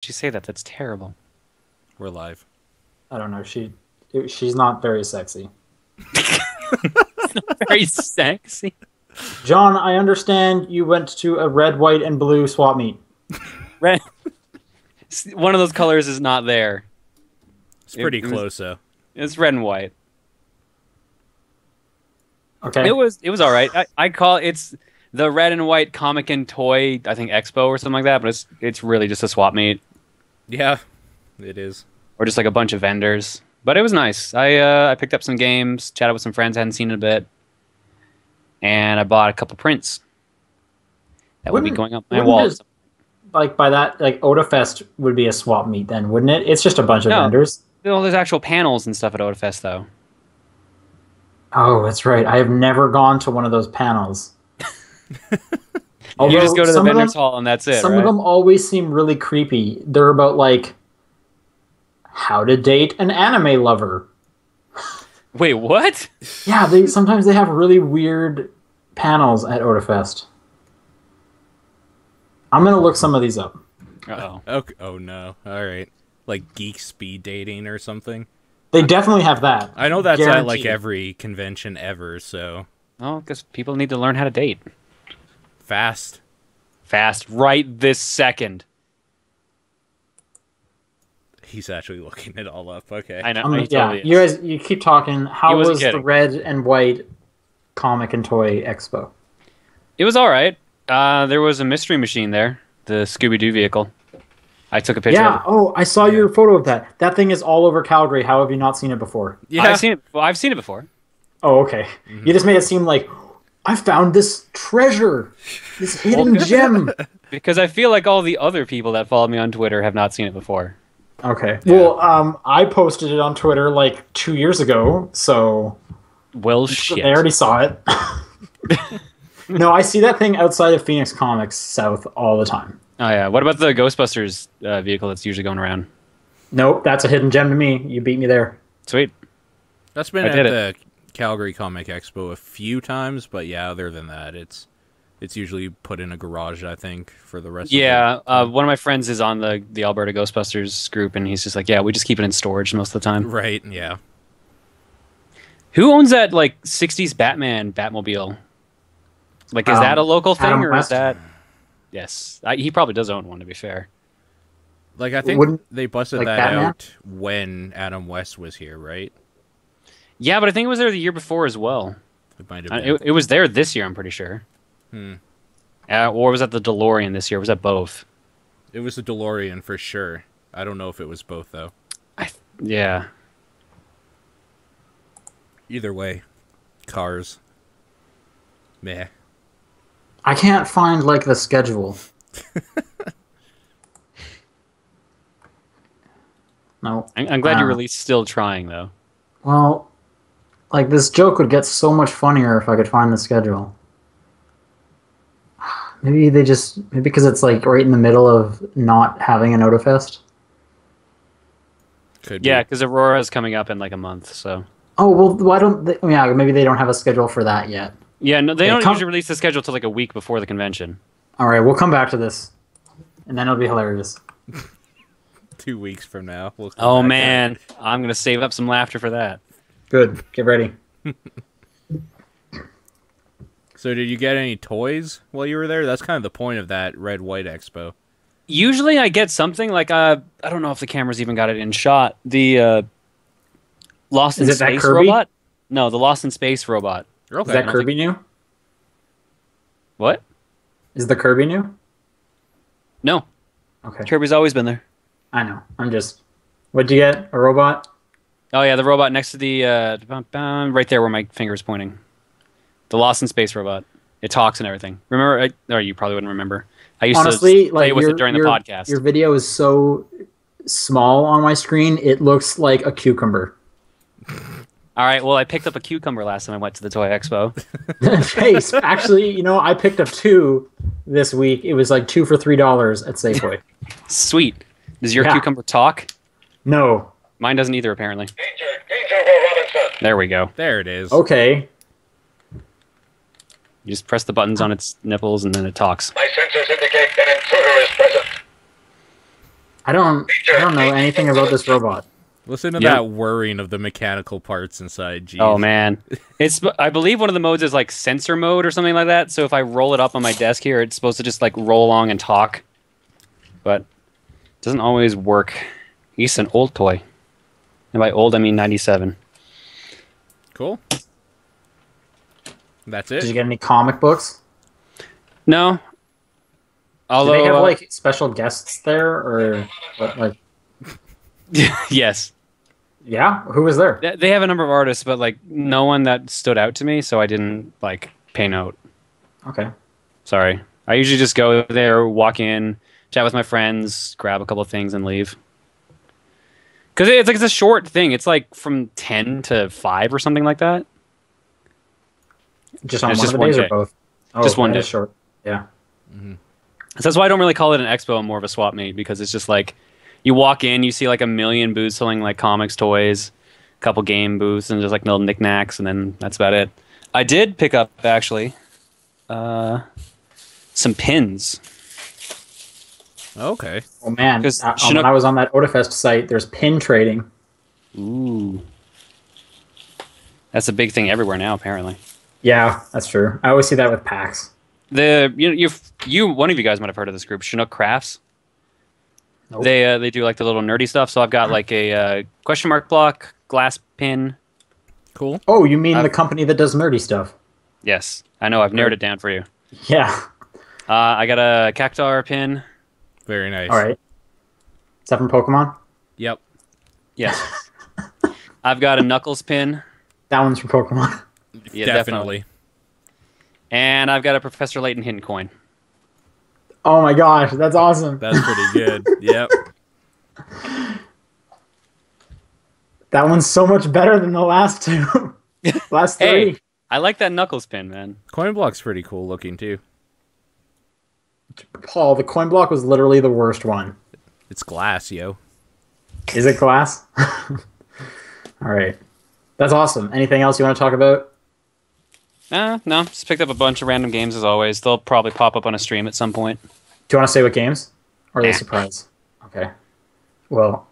you say that? That's terrible. We're live. I don't know. She's not very sexy. Very sexy. John, I understand you went to a red, white, and blue swap meet. Red. One of those colors is not there. It's pretty close, though. It's red and white. Okay. It was all right. I call it's the red and white comic and toy, I think expo or something like that, but it's really just a swap meet. Yeah, it is. Or just like a bunch of vendors. But it was nice. I picked up some games, chatted with some friends I hadn't seen in a bit, and I bought a couple prints that would be going up my wall. Like by that, like OdaFest would be a swap meet then, wouldn't it? It's just a bunch of vendors. No, there's actual panels and stuff at OdaFest though. Oh, that's right. I have never gone to one of those panels. You just go to the vendors hall and that's it. Some of them always seem really creepy. They're about like how to date an anime lover. Wait, what? Yeah, sometimes they have really weird panels at OdaFest. I'm gonna look some of these up. Uh-oh. Okay. Oh no. All right. Like geek speed dating or something. They definitely have that. I know that's at like every convention ever. So. Oh, because people need to learn how to date. Fast. Right this second. He's actually looking it all up. Okay. I know. Totally you guys, you keep talking. How was the red and white comic and toy expo? It was all right. There was a mystery machine there, the Scooby-Doo vehicle. I took a picture of it. Oh, I saw your photo of that. That thing is all over Calgary. How have you not seen it before? Yeah, I've seen it. Well, I've seen it before. Oh, okay. Mm-hmm. You just made it seem like I found this treasure, this hidden gem. Because I feel like all the other people that follow me on Twitter have not seen it before. Okay. Yeah. Well, I posted it on Twitter like 2 years ago, so... Well, shit. They already saw it. No, I see that thing outside of Phoenix Comics South all the time. Oh, yeah. What about the Ghostbusters vehicle that's usually going around? Nope, that's a hidden gem to me. You beat me there. Sweet. That's been at the Calgary Comic Expo a few times, but yeah, other than that, it's usually put in a garage, I think, for the rest of the one of my friends is on the Alberta Ghostbusters group, and he's just like, yeah, we just keep it in storage most of the time. Right, yeah. Who owns that, like, 60s Batmobile? Like, is that a local thing, Adam or West? is that... Yes. He probably does own one, to be fair. Like, I think they busted that out when Adam West was here, right? Yeah, but I think it was there the year before as well. It might have been. It was there this year, I'm pretty sure. Or was that the DeLorean this year? Was that both? It was the DeLorean for sure. I don't know if it was both, though. Yeah. Either way, cars. Meh. I can't find, like, the schedule. No. I'm glad you're at least still trying, though. Well, like, this joke would get so much funnier if I could find the schedule. Maybe because it's, like, right in the middle of not having an OdaFest. Could be. Yeah, because Aurora's coming up in, like, a month, so... Oh, well, why don't they... Yeah, maybe they don't have a schedule for that yet. Yeah, no, they don't usually release the schedule till like a week before the convention. All right, we'll come back to this, and then it'll be hilarious. 2 weeks from now. Oh man, I'm gonna save up some laughter for that. Good, get ready. So, did you get any toys while you were there? That's kind of the point of that Red White Expo. Usually, I get something like I don't know if the camera's even got it in shot. The Lost in Space robot. No, the Lost in Space robot. Okay. Is that Kirby new? What? Is the Kirby new? No. Okay. Kirby's always been there. I know. I'm just... What'd you get? A robot? Oh, yeah, the robot next to the... right there where my finger is pointing. The Lost in Space robot. It talks and everything. Remember? Or you probably wouldn't remember. I used to play with it during the podcast. Your video is so small on my screen, it looks like a cucumber. All right, well, I picked up a cucumber last time I went to the Toy Expo. Face. Actually, you know, I picked up 2 this week. It was like 2 for $3 at Safeway. Sweet. Does your cucumber talk? No. Mine doesn't either, apparently. There we go. There it is. Okay. You just press the buttons on its nipples, and then it talks. My sensors indicate an intruder is present. I don't know anything about this robot. Listen to that whirring of the mechanical parts inside. Jeez. Oh man, I believe one of the modes is like sensor mode or something like that. So if I roll it up on my desk here, it's supposed to just like roll along and talk, but it doesn't always work. It's an old toy, and by old I mean 97. Cool. That's it. Did you get any comic books? No. Although do they have like special guests there, or what, like? Yes. Yeah, who was there? They have a number of artists, but like no one that stood out to me, so I didn't like pay note. Okay. Sorry. I usually just go there, walk in, chat with my friends, grab a couple of things, and leave. Because it's a short thing. It's like from 10 to 5 or something like that. Just on one of the days or both? Oh, just one day. Short. Yeah. Mm-hmm. So that's why I don't really call it an expo, more of a swap meet, because it's just like you walk in, you see like a million booths selling like comics, toys, a couple game booths, and just like little knickknacks, and then that's about it. I did pick up actually some pins. Okay. Oh man, when I was on that Odafest site, there's pin trading. Ooh, that's a big thing everywhere now, apparently. Yeah, that's true. I always see that with PAX. One of you guys might have heard of this group, Chinook Crafts. Nope. They do like the little nerdy stuff. So I've got like a question mark block, glass pin. Cool. Oh, you mean the company that does nerdy stuff? Yes, I know. I've narrowed it down for you. Yeah. I got a Cactar pin. Very nice. All right. Is that from Pokemon? Yep. Yes. I've got a Knuckles pin. That one's from Pokemon. Yeah, definitely. And I've got a Professor Layton hidden coin. Oh my gosh, that's awesome. That's pretty good. Yep. That one's so much better than the last two. Last three. Hey, I like that Knuckles pin, man. Coin block's pretty cool looking too. Paul, the coin block was literally the worst one. It's glass, yo. Is it glass? All right. That's awesome. Anything else you want to talk about? No. Just picked up a bunch of random games as always. They'll probably pop up on a stream at some point. Do you want to say what games? Or are they a surprise? Okay. Well,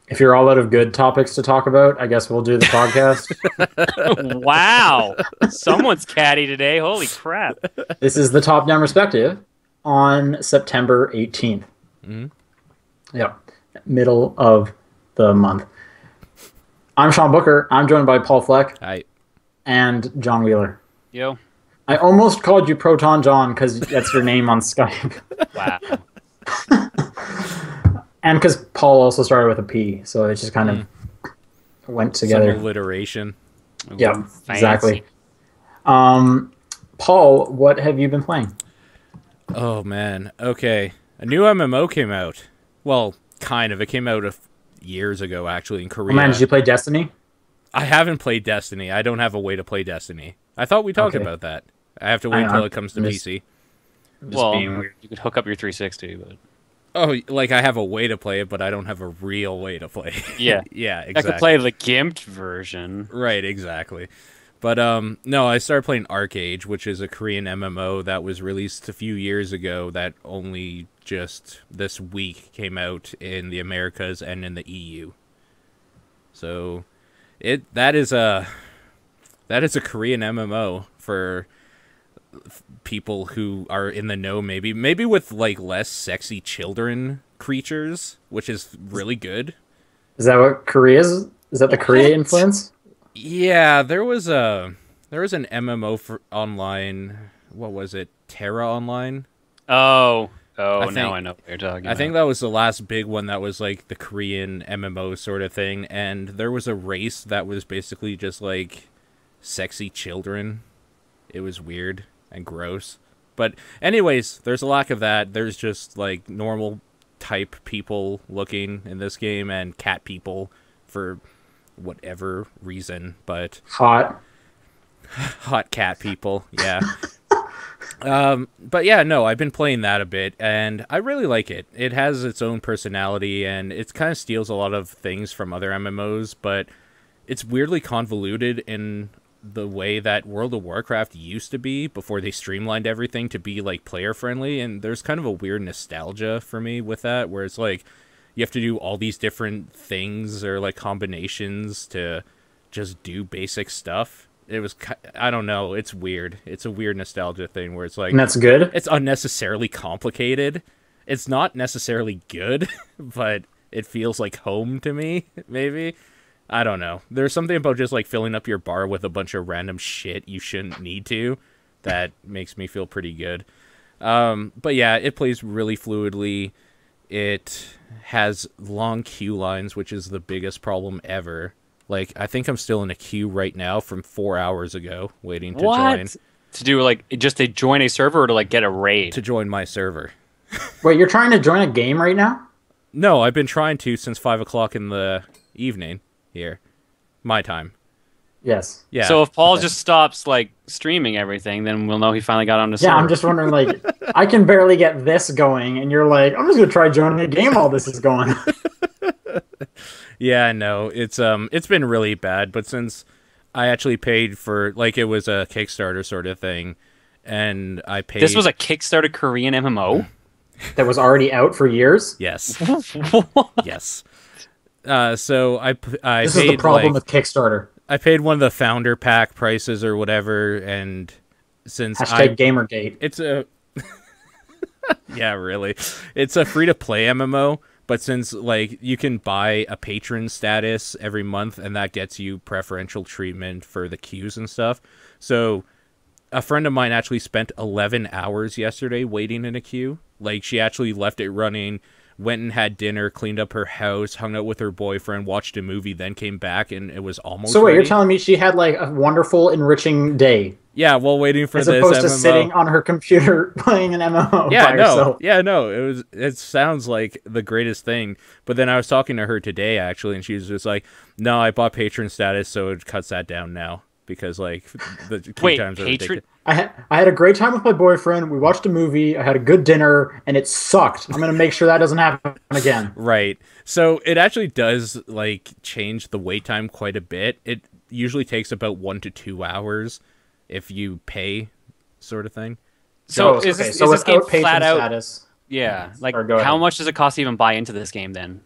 if you're all out of good topics to talk about, I guess we'll do the podcast. Wow. Someone's catty today. Holy crap. This is the Top Down Perspective on September 18th. Mm-hmm. Yep. Middle of the month. I'm Sean Booker. I'm joined by Paul Fleck. Hi. And John Wheeler. Yo. I almost called you Proton John because that's your name on Skype. Wow. And because Paul also started with a P, so it just kind of went together. Some alliteration. Yeah, exactly. Paul, what have you been playing? Oh, man. Okay. A new MMO came out. Well, kind of. It came out years ago, actually, in Korea. Oh, man, did you play Destiny? I haven't played Destiny. I don't have a way to play Destiny. I thought we talked about that. I have to wait until it comes to PC. Well, you could hook up your 360, but... Oh, like I have a way to play it, but I don't have a real way to play it. Yeah. Yeah, exactly. I could play the gimped version. Right, exactly. But, no, I started playing Arcade, which is a Korean MMO that was released a few years ago that only just this week came out in the Americas and in the EU. So, that is a Korean MMO for people who are in the know, maybe with like less sexy children creatures, which is really good. Is that what Korea is? Is that the Korea influence? Yeah, there was an MMO for online. What was it? Terra Online? Oh, now I know what you're talking about. I think that was the last big one that was like the Korean MMO sort of thing, and there was a race that was basically just like sexy children. It was weird and gross. But anyways, there's a lack of that. There's just like normal type people looking in this game and cat people for whatever reason, but hot cat people, yeah. But yeah, no, I've been playing that a bit, and I really like it. It has its own personality, and it kind of steals a lot of things from other MMOs, but it's weirdly convoluted in the way that World of Warcraft used to be before they streamlined everything to be like player friendly, and there's kind of a weird nostalgia for me with that, where it's like you have to do all these different things or like combinations to just do basic stuff. It was, I don't know, it's weird. It's a weird nostalgia thing where it's like, and that's good. It's unnecessarily complicated. It's not necessarily good, but it feels like home to me, maybe. I don't know. There's something about just like filling up your bar with a bunch of random shit you shouldn't need to that makes me feel pretty good. But yeah, it plays really fluidly. It has long queue lines, which is the biggest problem ever. Like, I think I'm still in a queue right now from 4 hours ago, waiting to join. To do, like, just to join a server or to, like, get a raid? To join my server. Wait, you're trying to join a game right now? No, I've been trying to since 5 o'clock in the evening here. My time. Yes. Yeah. So if Paul just stops, like, streaming everything, then we'll know he finally got on the server. Yeah, I'm just wondering, like, I can barely get this going, and you're like, I'm just going to try joining a game while this is going. Yeah, no, it's been really bad, but since I actually paid for, like, it was a Kickstarter sort of thing, and I paid... This was a Kickstarter Korean MMO? That was already out for years? Yes. Yes. So I this paid, is the problem like, with Kickstarter. I paid one of the founder pack prices or whatever, and since #Gamergate. It's a... Yeah, really. It's a free-to-play MMO. But since, like, you can buy a patron status every month, and that gets you preferential treatment for the queues and stuff. So a friend of mine actually spent 11 hours yesterday waiting in a queue. Like, she actually left it running, went and had dinner, cleaned up her house, hung out with her boyfriend, watched a movie, then came back, and it was almost So wait, ready. you're telling me she had, like, a wonderful, enriching day? Yeah, while waiting for as this opposed to MMO. Sitting on her computer playing an MMO Yeah, by no. herself. Yeah, no. It sounds like the greatest thing. But then I was talking to her today, actually, and she was just like, no, I bought patron status, so it cuts that down now. Because, like, the queue times are ridiculous. I had a great time with my boyfriend. We watched a movie. I had a good dinner, and it sucked. I'm going to make sure that doesn't happen again. Right. So it actually does, like, change the wait time quite a bit. It usually takes about 1 to 2 hours if you pay, sort of thing. So is this game flat out? Status, Yeah. Like, how much does it cost to even buy into this game then?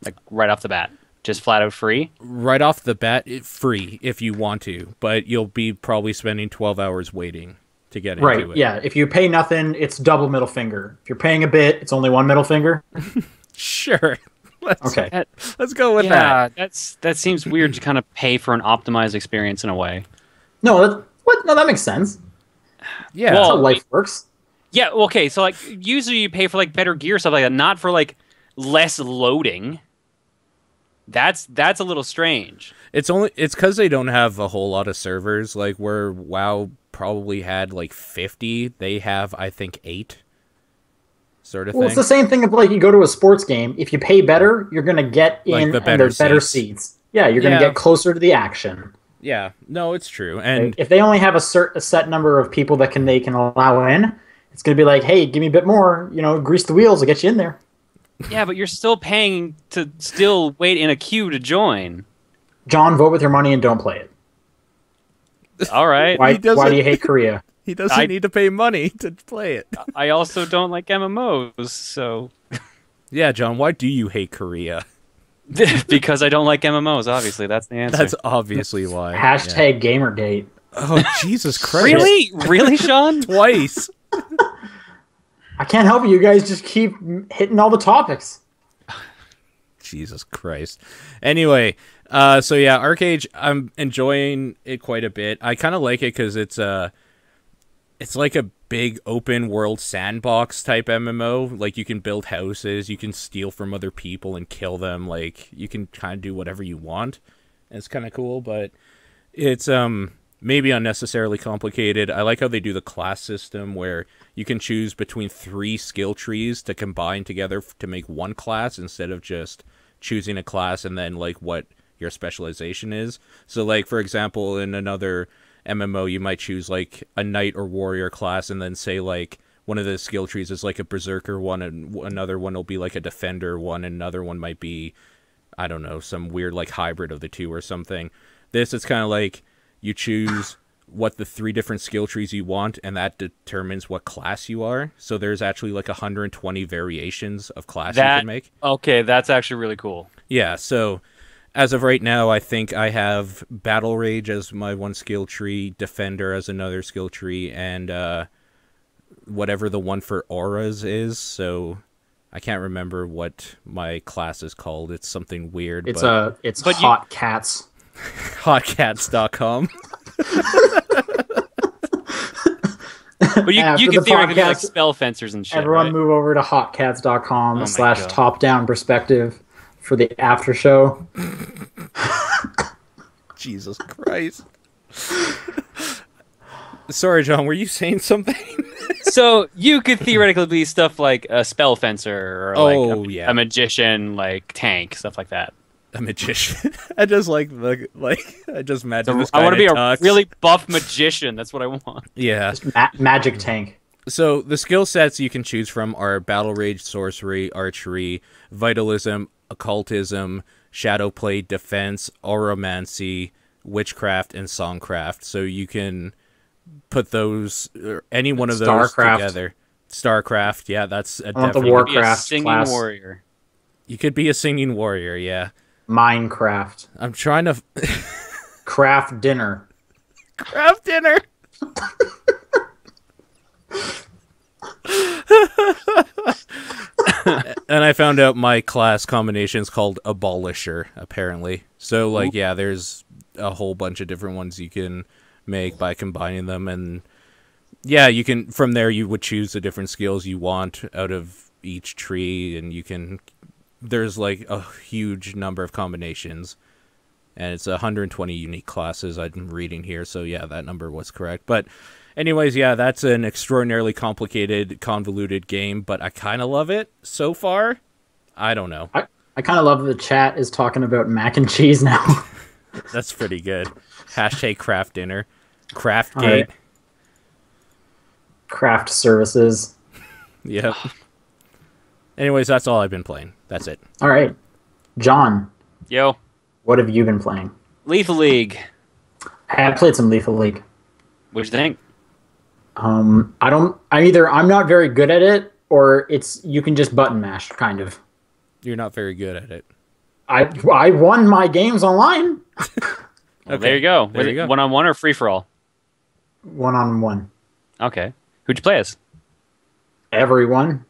Like, right off the bat? Just flat out free? Right off the bat, free if you want to, but you'll be probably spending 12 hours waiting to get into it. Right, yeah. If you pay nothing, it's double middle finger. If you're paying a bit, it's only one middle finger. Sure. Let's go with that. Yeah, that seems weird to kind of pay for an optimized experience in a way. No, No, that makes sense. Yeah. That's how life works. Yeah, okay, so, like, usually you pay for, like, better gear, stuff like that, not for, like, less loading. That's a little strange. It's because they don't have a whole lot of servers. Like, where WoW probably had, like, 50, they have, I think, 8. Sort of thing. Well, it's the same thing if, like, you go to a sports game. If you pay better, you're going to get in, like, and there's better seats. Yeah, you're going to get closer to the action. Yeah, no, it's true. And if they only have a set number of people that they can allow in, it's going to be like, hey, give me a bit more, grease the wheels, I'll get you in there. Yeah, but you're still paying to still wait in a queue to join. John, vote with your money and don't play it. All right. Why do you hate Korea? He doesn't need to pay money to play it. I also don't like MMOs, so... Yeah, John, why do you hate Korea? Because I don't like MMOs, obviously. That's the answer. That's obviously why. #Gamergate. Oh, Jesus Christ. Really? Really, Sean? Twice. I can't help it. You guys just keep hitting all the topics. Jesus Christ. Anyway, so yeah, Arcade, I'm enjoying it quite a bit. I kind of like it because it's like a big open world sandbox type MMO. Like, you can build houses, you can steal from other people and kill them. Like, you can kind of do whatever you want. It's kind of cool, but it's maybe unnecessarily complicated. I like how they do the class system where you can choose between 3 skill trees to combine together to make one class instead of just choosing a class and then, like, what your specialization is. So, like, for example, in another MMO, you might choose, like, a knight or warrior class and then say, like, one of the skill trees is, like, a berserker one, and another one will be, like, a defender one, and another one might be, I don't know, some weird, like, hybrid of the two or something. This, it's kind of like you choose what the 3 different skill trees you want, and that determines what class you are. So there's actually like 120 variations of class you can make. Okay, that's actually really cool. Yeah, so as of right now, I think I have Battle Rage as my one skill tree, Defender as another skill tree, and whatever the one for auras is. So I can't remember what my class is called. It's something weird. It's Hot Cats. Hotcats.com. But you can theoretically be like spell fencers and shit. Everyone right? move over to hotcats.com / top-down perspective for the after show. Jesus Christ. Sorry, John, were you saying something? So you could theoretically be stuff like a spell fencer or a magician, like tank, stuff like that. A magician. I just I just imagine this guy. I want to be a really buff magician. That's what I want. Yeah. Magic tank. So the skill sets you can choose from are Battle Rage, Sorcery, Archery, Vitalism, Occultism, Shadowplay, Defense, Auramancy, Witchcraft, and Songcraft. So you can put those, any one of those together. Starcraft, yeah, that's a definitely. The Warcraft singing class. warrior. You could be a singing warrior, yeah. Minecraft. I'm trying to... Craft dinner. Craft dinner! And I found out my class combination is called Abolisher, apparently. So, like, yeah, there's a whole bunch of different ones you can make by combining them. And, yeah, you can... From there, you would choose the different skills you want out of each tree, and you can... There's like a huge number of combinations, and it's 120 unique classes I'm reading here, so yeah, that number was correct. But anyways, yeah, that's an extraordinarily complicated, convoluted game, but I kind of love it so far. I don't know. I kind of love the chat is talking about mac and cheese now. That's pretty good. Hashtag craft dinner. Craftgate. Right. Craft services. Yep. Anyways, that's all I've been playing. That's it. All right. John. Yo. What have you been playing? Lethal League. I played some Lethal League. What'd you think? I'm not very good at it, or you can just button mash, kind of. You're not very good at it. I won my games online. Okay. There you go. Was it one-on-one or free-for-all? One-on-one. Okay. Who'd you play as? Everyone.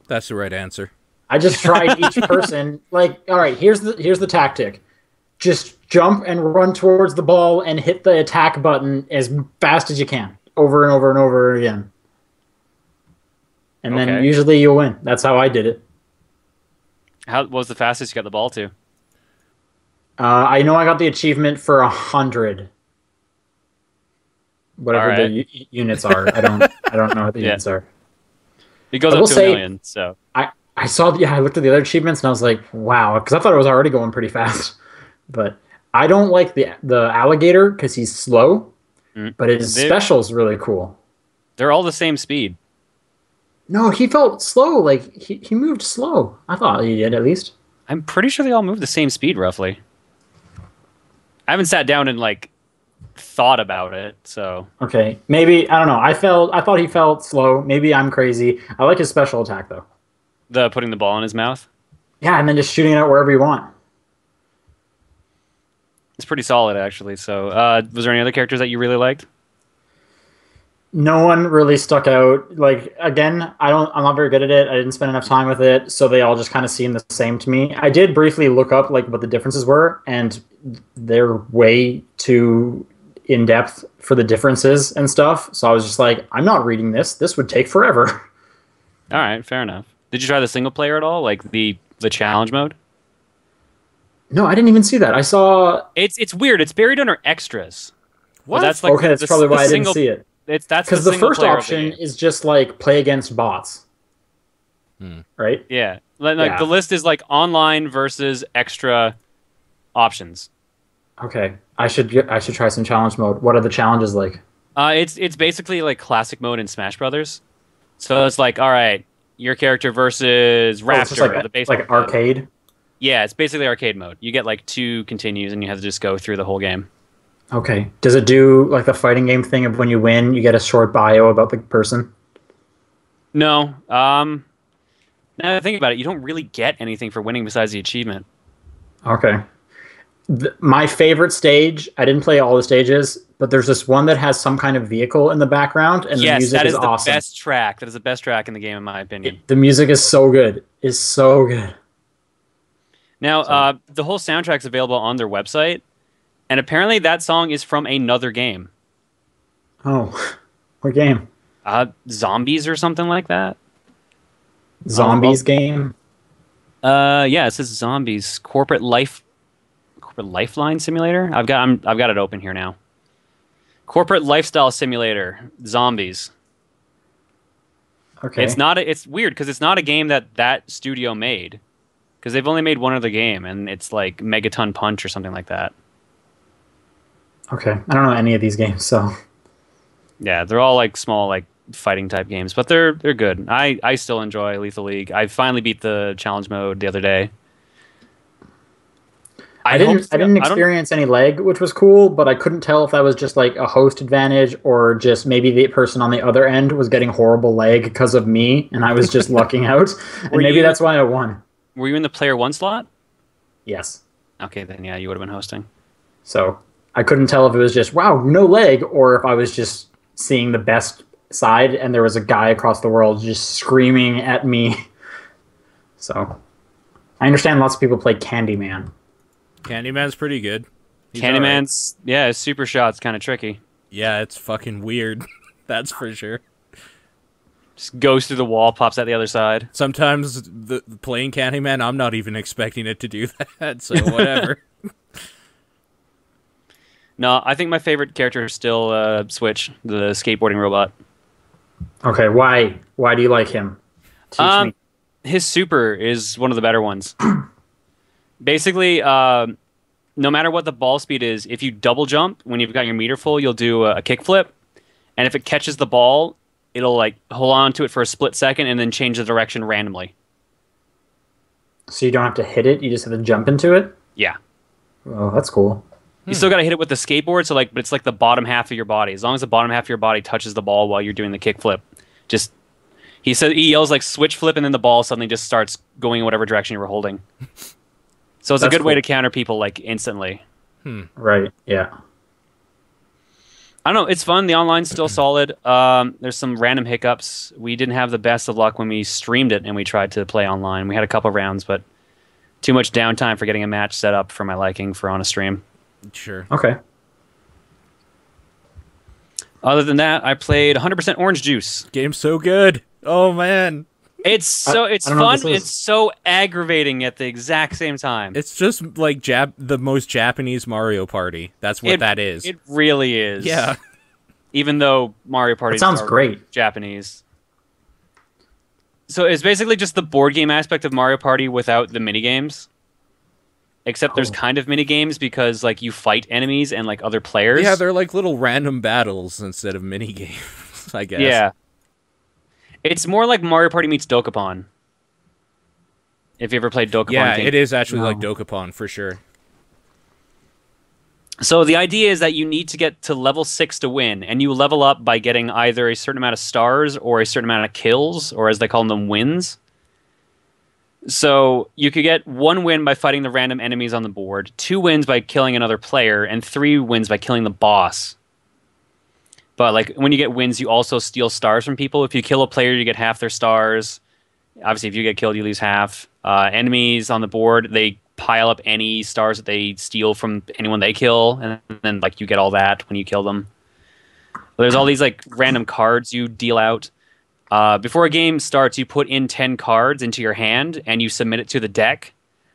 That's the right answer. I just tried each person. Like, all right, here's the tactic. Just jump and run towards the ball and hit the attack button as fast as you can, over and over and over again. And then usually you'll win. That's how I did it. What was the fastest you got the ball to? I know I got the achievement for 100. Whatever the units are. I don't know what the units are. It goes up to 1 million, so... I saw... Yeah, I looked at the other achievements, and I was like, wow, because I thought it was already going pretty fast. But I don't like the alligator, because he's slow, but his special's really cool. They're all the same speed. No, he felt slow. Like, he moved slow. I thought he did, at least. I'm pretty sure they all move the same speed, roughly. I haven't sat down and, like, thought about it, so... Okay, maybe, I don't know. I thought he felt slow. Maybe I'm crazy. I like his special attack, though. The putting the ball in his mouth? Yeah, and then just shooting it out wherever you want. It's pretty solid, actually. So, was there any other characters that you really liked? No one really stuck out. Like, again, I'm not very good at it. I didn't spend enough time with it, so they all just kind of seem the same to me. I did briefly look up like what the differences were, and they're way too in-depth for the differences and stuff. So I was just like, I'm not reading this. This would take forever. All right, fair enough. Did you try the single player at all? Like the challenge mode? No, I didn't even see that. I saw... It's weird. It's buried under extras. What? That's like okay, that's probably why I didn't see it. That's because the first option is just like play against bots. Right? Yeah. Like the list is like online versus extra options. Okay. I should try some challenge mode. What are the challenges like? It's basically like classic mode in Smash Brothers. So it's like, all right, your character versus Raptor, like the baseball like arcade. Yeah, it's basically arcade mode. You get like 2 continues, and you have to just go through the whole game. Okay. Does it do like the fighting game thing of when you win, you get a short bio about the person? No. Now that I think about it, you don't really get anything for winning besides the achievement. Okay. My favorite stage, I didn't play all the stages, but there's this one that has some kind of vehicle in the background, and the music is awesome. The best track. That is the best track in the game, in my opinion. The music is so good. Is so good. Now, the whole soundtrack's available on their website, and apparently that song is from another game. Oh, what game? Zombies or something like that. Zombies game? Yeah, it says Zombies. Corporate Lifeline Simulator? I've got it open here now. Corporate Lifestyle Simulator. Zombies. Okay. It's weird because it's not a game that studio made. Because they've only made one other game, and it's like Megaton Punch or something like that. Okay. I don't know any of these games, so... Yeah, they're all like small like fighting type games, but they're good. I still enjoy Lethal League. I finally beat the challenge mode the other day. I didn't experience any lag, which was cool, but I couldn't tell if that was just like a host advantage or just maybe the person on the other end was getting horrible lag because of me, and I was just lucking out. And maybe that's why I won. Were you in the player 1 slot? Yes. Okay, then yeah, you would have been hosting. So I couldn't tell if it was just, wow, no lag, or if I was just seeing the best side and there was a guy across the world just screaming at me. So I understand lots of people play Candyman. Candyman's pretty good. Candyman's, right. Yeah, super shot's kind of tricky. Yeah, it's fucking weird. That's for sure. Just goes through the wall, pops out the other side. Sometimes playing Candyman, I'm not even expecting it to do that, so whatever. No, I think my favorite character is still Switch, the skateboarding robot. Okay, why do you like him? Teach me. His super is one of the better ones. Basically, no matter what the ball speed is, if you double jump when you've got your meter full, you'll do a kickflip, and if it catches the ball, it'll like hold on to it for a split second and then change the direction randomly. So you don't have to hit it; you just have to jump into it. Yeah. Oh, that's cool. You still got to hit it with the skateboard, so but it's like the bottom half of your body. As long as the bottom half of your body touches the ball while you're doing the kickflip, he yells like switch flip, and then the ball suddenly just starts going in whatever direction you were holding. So it's a good way to counter people like instantly. Right. Yeah. I don't know. It's fun. The online's still solid. There's some random hiccups. We didn't have the best of luck when we streamed it and we tried to play online. We had a couple rounds, but too much downtime for getting a match set up for my liking for on a stream. Sure. Okay. Other than that, I played 100% Orange Juice. Game's so good. Oh man. It's fun. It's so aggravating at the exact same time. It's just like the most Japanese Mario Party. That's what that is. It really is. Yeah. Even though Mario Party sounds great. Japanese. So it's basically just the board game aspect of Mario Party without the mini games. Except there's kind of mini games because like you fight enemies and like other players. Yeah, they're like little random battles instead of mini games, I guess. Yeah. It's more like Mario Party meets Dokapon. If you ever played Dokapon. Yeah, it is actually like Dokapon for sure. So the idea is that you need to get to level 6 to win, and you level up by getting either a certain amount of stars or a certain amount of kills, or as they call them, wins. So you could get 1 win by fighting the random enemies on the board, 2 wins by killing another player, and 3 wins by killing the boss. But like when you get wins, you also steal stars from people. If you kill a player, you get half their stars. Obviously, if you get killed, you lose half. Enemies on the board, they pile up any stars that they steal from anyone they kill, and then like you get all that when you kill them. There's all these like random cards you deal out. Before a game starts, you put in 10 cards into your hand, and you submit it to the deck.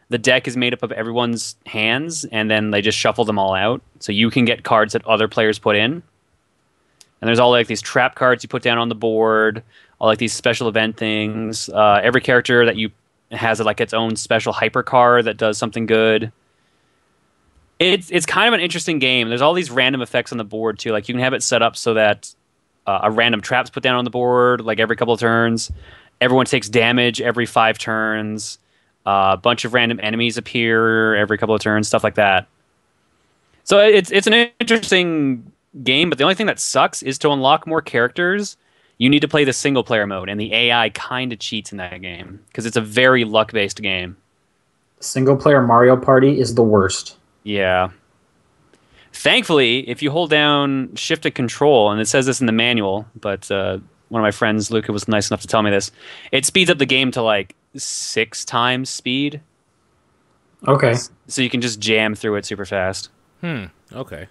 The deck is made up of everyone's hands, and then they just shuffle them all out. So you can get cards that other players put in. And there's all like these trap cards you put down on the board, all like these special event things. Every character that you has like its own special hyper card that does something good. It's kind of an interesting game. There's all these random effects on the board too. Like you can have it set up so that a random trap's put down on the board like every couple of turns. Everyone takes damage every 5 turns. A bunch of random enemies appear every couple of turns, stuff like that. So it's an interesting game, but the only thing that sucks is to unlock more characters, you need to play the single player mode, and the AI kind of cheats in that game because it's a very luck based game. Single player Mario Party is the worst. Yeah. Thankfully, if you hold down Shift and Control, and it says this in the manual, but one of my friends, Luca, was nice enough to tell me this, it speeds up the game to like 6 times speed. Okay. So you can just jam through it super fast. Okay.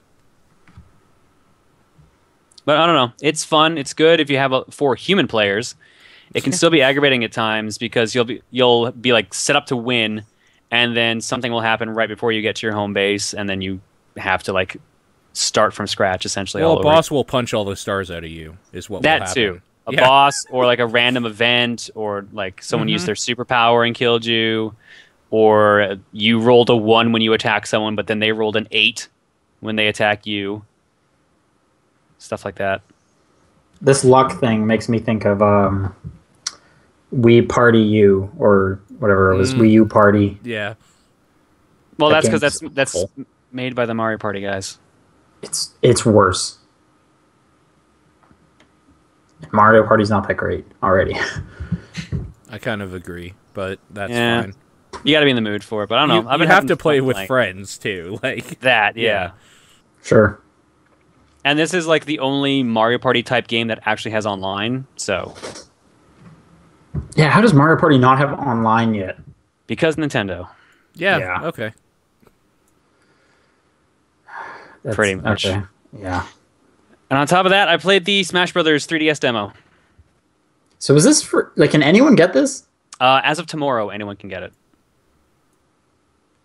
But I don't know. It's fun. It's good if you have 4 human players. It can still be aggravating at times because you'll be like set up to win, and then something will happen right before you get to your home base, and then you have to like start from scratch essentially. Well, a boss will punch all the stars out of you. Is what will happen. That too. A boss, or like a random event, or like someone used their superpower and killed you, or you rolled a 1 when you attack someone, but then they rolled an 8 when they attack you. Stuff like that. This luck thing makes me think of Wii Party U, or whatever it was, Wii U Party. Yeah. Well, that's because that's made by the Mario Party guys. It's worse. Mario Party's not that great already. I kind of agree, but that's fine. You got to be in the mood for it, but I don't know. You have to play with friends too, like that. Yeah. Sure. And this is like the only Mario Party type game that actually has online. So. Yeah, how does Mario Party not have online yet? Because Nintendo. Yeah. Okay. Pretty much. Okay. Yeah. And on top of that, I played the Smash Brothers 3DS demo. So is this for, like, can anyone get this? As of tomorrow, anyone can get it.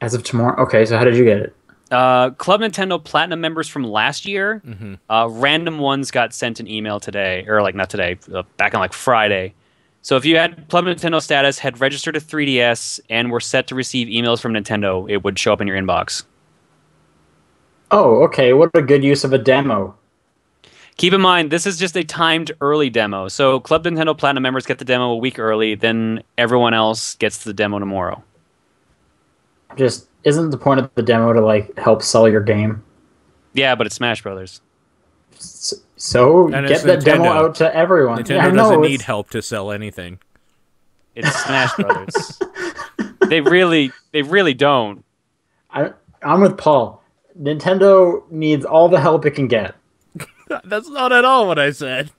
As of tomorrow? Okay, so how did you get it? Club Nintendo Platinum members from last year, random ones got sent an email today, or like not today, back on like Friday. So if you had Club Nintendo status, had registered a 3DS, and were set to receive emails from Nintendo, it would show up in your inbox. Oh, okay. What a good use of a demo. Keep in mind, this is just a timed early demo. So Club Nintendo Platinum members get the demo a week early, then everyone else gets the demo tomorrow. Just, isn't the point of the demo to, like, help sell your game? Yeah, but it's Smash Brothers. So get that demo out to everyone. Nintendo doesn't need help to sell anything. It's Smash Brothers. They really don't. I'm with Paul. Nintendo needs all the help it can get. That's not at all what I said.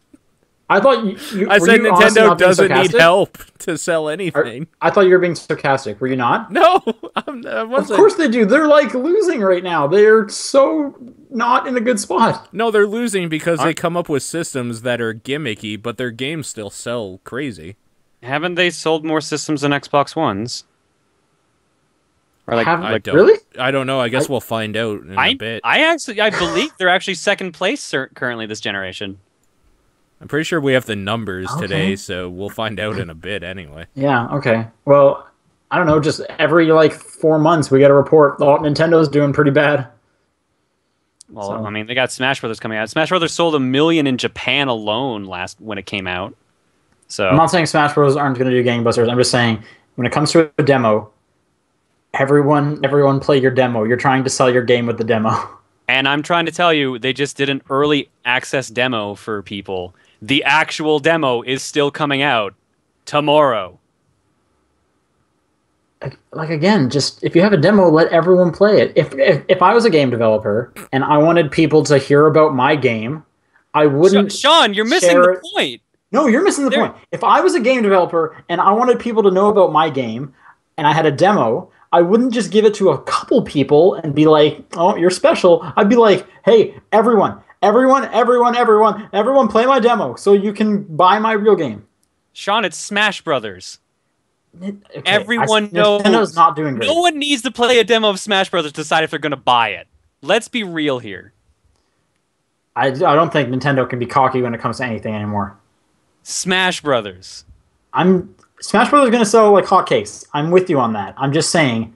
I thought I said Nintendo doesn't need help to sell anything. I thought you were being sarcastic. Were you not? No, I wasn't. Of course they do. They're like losing right now. They're so not in a good spot. No, they're losing because they come up with systems that are gimmicky, but their games still sell crazy. Haven't they sold more systems than Xbox Ones? Or really? I don't know. I guess we'll find out in a bit. I believe they're actually second place currently this generation. I'm pretty sure we have the numbers today, so we'll find out in a bit anyway. Yeah, okay. Well, I don't know, just every, 4 months we get a report. Oh, Nintendo's doing pretty bad. Well, I mean, they got Smash Brothers coming out. Smash Brothers sold 1 million in Japan alone when it came out. So I'm not saying Smash Bros. Aren't going to do gangbusters. I'm just saying, when it comes to a demo, everyone play your demo. You're trying to sell your game with the demo. And I'm trying to tell you, they just did an early access demo for people. The actual demo is still coming out tomorrow. Again, just if you have a demo, let everyone play it. If I was a game developer and I wanted people to hear about my game, I wouldn't. Sean, you're missing the point. No, you're missing the point. If I was a game developer and I wanted people to know about my game and I had a demo, I wouldn't just give it to a couple people and be like, oh, you're special. I'd be like, hey, everyone play my demo so you can buy my real game. Sean, it's Smash Brothers. Okay, Everyone knows. Nintendo's not doing great. No one needs to play a demo of Smash Brothers to decide if they're going to buy it. Let's be real here. I don't think Nintendo can be cocky when it comes to anything anymore. Smash Brothers. Smash Brothers is going to sell like hotcakes. I'm with you on that. I'm just saying,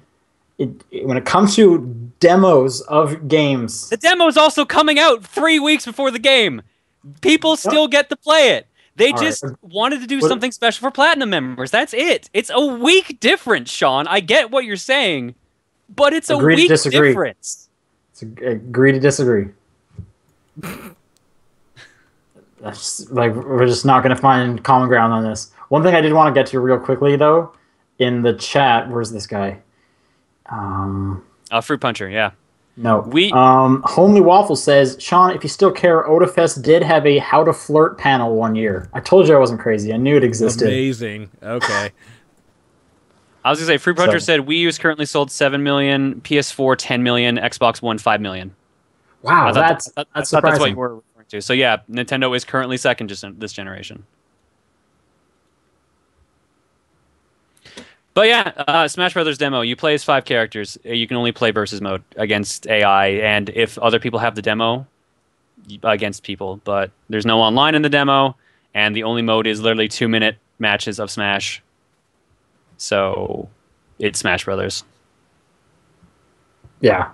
when it comes to demos of games, the demo is also coming out 3 weeks before the game. People still get to play it. They just wanted to do something special for Platinum members. That's it. It's a week difference, Sean. I get what you're saying, but it's a week difference. It's agree to disagree. That's like we're just not going to find common ground on this. One thing I did want to get to real quickly though, in the chat, where's this guy? Fruit Puncher, yeah. No. Homely Waffle says, Sean, if you still care, Odafest did have a How to Flirt panel one year. I told you I wasn't crazy. I knew it existed. Amazing. Okay. I was going to say, Fruit Puncher said Wii U's currently sold 7 million, PS4 10 million, Xbox One 5 million. Wow, that's that's surprising. what you were referring to. So yeah, Nintendo is currently second this generation. But yeah, Smash Brothers demo. You play as 5 characters. You can only play versus mode against AI, and if other people have the demo, against people. But there's no online in the demo, and the only mode is literally 2-minute matches of Smash. So it's Smash Brothers. Yeah,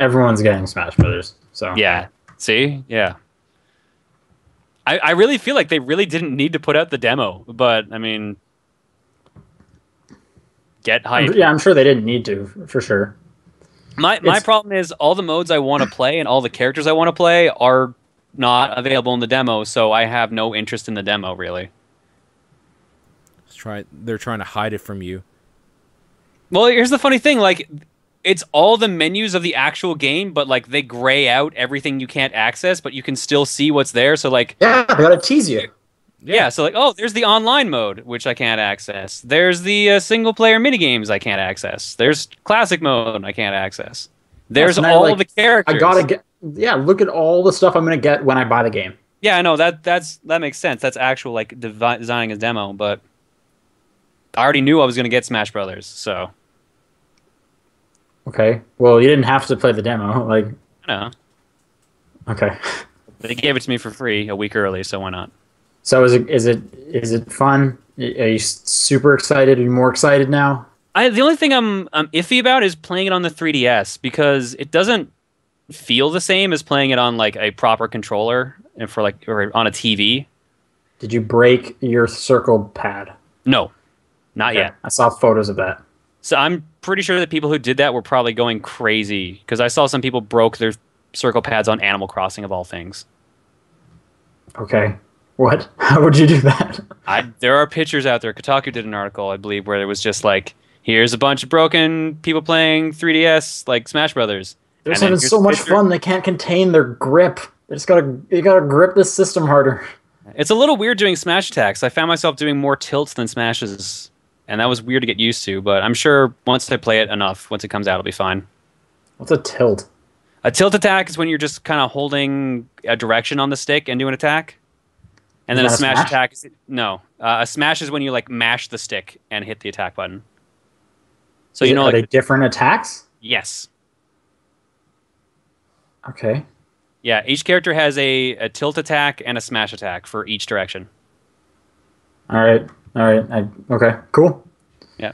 everyone's getting Smash Brothers. So yeah, see, yeah. I really feel like they really didn't need to put out the demo, but I mean. Get hype. Yeah, I'm sure they didn't need to, for sure. My problem is all the modes I want to play and all the characters I want to play are not available in the demo, so I have no interest in the demo, really. They're trying to hide it from you. Well, here's the funny thing, like, it's all the menus of the actual game, but, like, they gray out everything you can't access, but you can still see what's there, so, like... Yeah, they gotta tease you. Yeah, so like, oh, there's the online mode, which I can't access. There's the single-player minigames I can't access. There's classic mode I can't access. There's all the characters. I gotta get... Yeah, look at all the stuff I'm gonna get when I buy the game. Yeah, I know, that makes sense. That's actual, like, designing a demo, but... I already knew I was gonna get Smash Brothers, so... Okay, well, you didn't have to play the demo, like... I know. Okay. They gave it to me for free a week early, so why not? So is it fun? Are you super excited? Are you more excited now? The only thing I'm iffy about is playing it on the 3DS because it doesn't feel the same as playing it on like a proper controller and or on a TV. Did you break your circle pad? No, not yet. I saw photos of that. So I'm pretty sure the people who did that were probably going crazy because I saw some people broke their circle pads on Animal Crossing of all things. Okay. What? How would you do that? There are pictures out there. Kotaku did an article, I believe, where it was just like, here's a bunch of broken people playing 3DS, like Smash Brothers. They're having so much fun, they can't contain their grip. They gotta grip this system harder. It's a little weird doing smash attacks. I found myself doing more tilts than smashes, and that was weird to get used to, but I'm sure once I play it enough, once it comes out, it'll be fine. What's a tilt? A tilt attack is when you're just kind of holding a direction on the stick and do an attack. And then a smash attack is... No. A smash is when you, like, mash the stick and hit the attack button. So, you know, are like... they different attacks? Yes. Okay. Yeah, each character has a tilt attack and a smash attack for each direction. All right. Okay, cool. Yeah.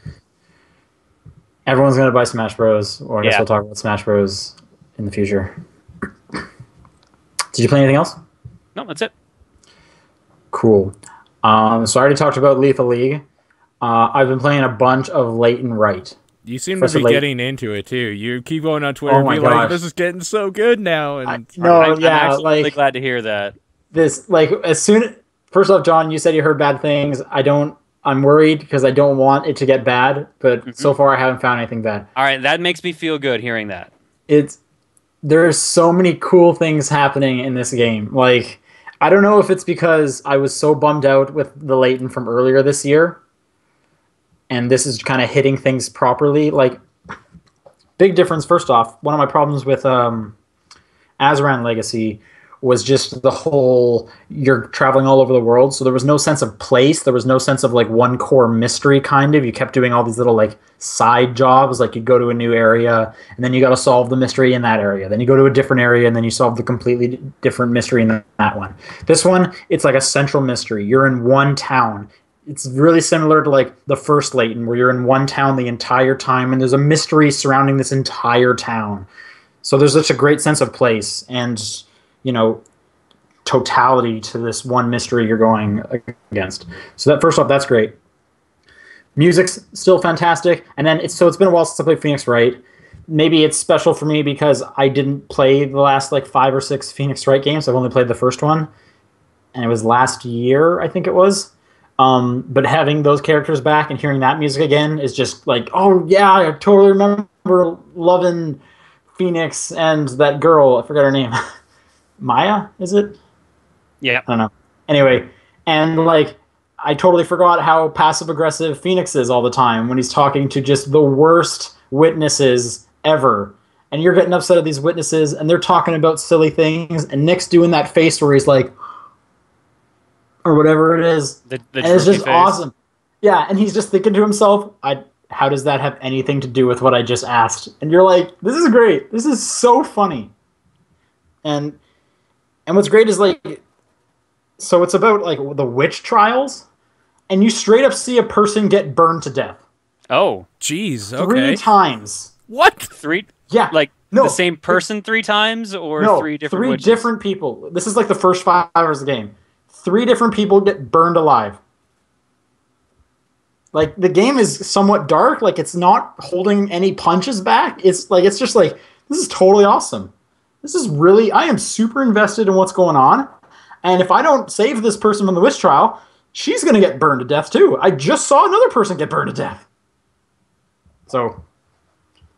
Everyone's going to buy Smash Bros. Or I guess we'll talk about Smash Bros. In the future. Did you play anything else? No, that's it. Cool. So I already talked about Lethal League. I've been playing a bunch of Layton Wright. You seem to be getting into it too. You keep going on Twitter and be like, "This is getting so good now." And I'm actually really glad to hear that. First off, John, you said you heard bad things. I'm worried because I don't want it to get bad, but so far I haven't found anything bad. All right, that makes me feel good hearing that. There's so many cool things happening in this game. Like, I don't know if it's because I was so bummed out with the Layton from earlier this year, and this is kind of hitting things properly. Like, big difference. First off, one of my problems with Azeran Legacy was just the whole you're traveling all over the world, so there was no sense of place. There was no sense of like one core mystery. Kind of, you kept doing all these little like side jobs. Like, you go to a new area and then you got to solve the mystery in that area. Then you go to a different area and then you solve the completely different mystery in that one. This one, it's like a central mystery. You're in one town. It's really similar to like the first Layton, where you're in one town the entire time and there's a mystery surrounding this entire town. So there's such a great sense of place and, you know, totality to this one mystery you're going against. So that, first off, that's great. Music's still fantastic, and then it's been a while since I played Phoenix Wright. maybe it's special for me because I didn't play the last like 5 or 6 Phoenix Wright games. I've only played the first one, and it was last year, I think it was. But having those characters back and hearing that music again is just like, oh yeah, I totally remember loving Phoenix and that girl. I forgot her name. Maya, is it? Yeah. I don't know. Anyway, and like, I totally forgot how passive-aggressive Phoenix is all the time when he's talking to just the worst witnesses ever. And you're getting upset at these witnesses, and they're talking about silly things, and Nick's doing that face where he's like, or whatever it is. The and it's just face. Awesome. Yeah, and he's just thinking to himself, how does that have anything to do with what I just asked? And you're like, this is great. This is so funny. And what's great is like, so it's about like the witch trials, and you straight up see a person get burned to death. Oh. Jeez, okay. 3 times. What? 3? Yeah. Like the same person 3 times, or no, 3 different 3 witches? different people. This is like the first 5 hours of the game. 3 different people get burned alive. Like, the game is somewhat dark. Like, it's not holding any punches back. It's just like, this is totally awesome. This is really, I am super invested in what's going on. And if I don't save this person from the witch trial, she's going to get burned to death too. I just saw another person get burned to death. So,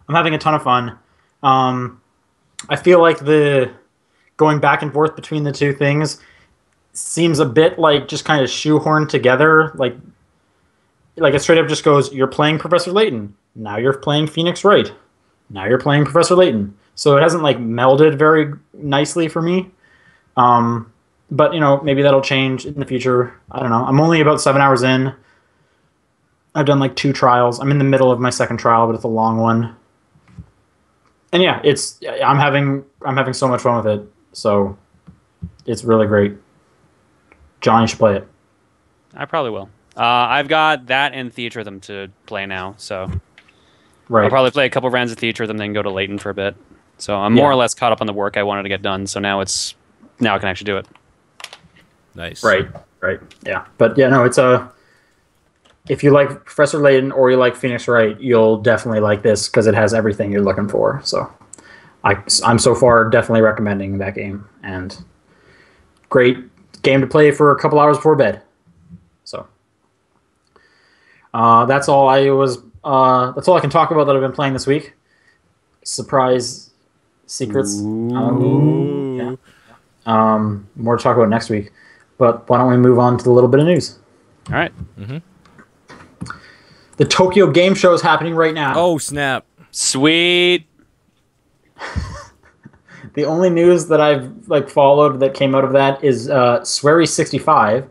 I'm having a ton of fun. I feel like the going back and forth between the two things seems a bit like just kind of shoehorned together. Like it straight up just goes, you're playing Professor Layton. Now you're playing Phoenix Wright. Now you're playing Professor Layton. So it hasn't like melded very nicely for me. But, maybe that'll change in the future. I don't know. I'm only about 7 hours in. I've done like 2 trials. I'm in the middle of my second trial, but it's a long one. And yeah, I'm having so much fun with it. So it's really great. John, you should play it. I probably will. I've got that and Theatrhythm to play now, so right. I'll probably play a couple rounds of Theatrhythm, then go to Layton for a bit. So I'm more or less caught up on the work I wanted to get done. So now I can actually do it. Nice. Right. Yeah, but yeah, no, it's if you like Professor Layton or you like Phoenix Wright, you'll definitely like this because it has everything you're looking for. So I'm so far definitely recommending that game, and great game to play for a couple hours before bed. So that's all I can talk about that I've been playing this week. Surprise secrets. Yeah. More to talk about next week. But why don't we move on to the little bit of news? All right. Mm-hmm. The Tokyo Game Show is happening right now. Oh, snap. Sweet. The only news that I've followed that came out of that is Swery65,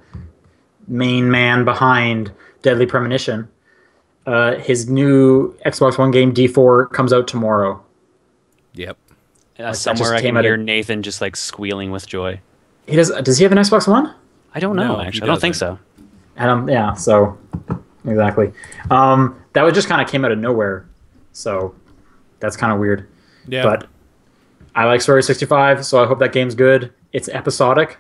main man behind Deadly Premonition. His new Xbox One game D4 comes out tomorrow. Yep. Somewhere I can hear Nathan just like squealing with joy. Does he have an Xbox One? I don't know, actually. I don't think so. Yeah, so exactly. That was just kind of came out of nowhere. So that's kind of weird. Yeah. But I like Swery65, so I hope that game's good. It's episodic,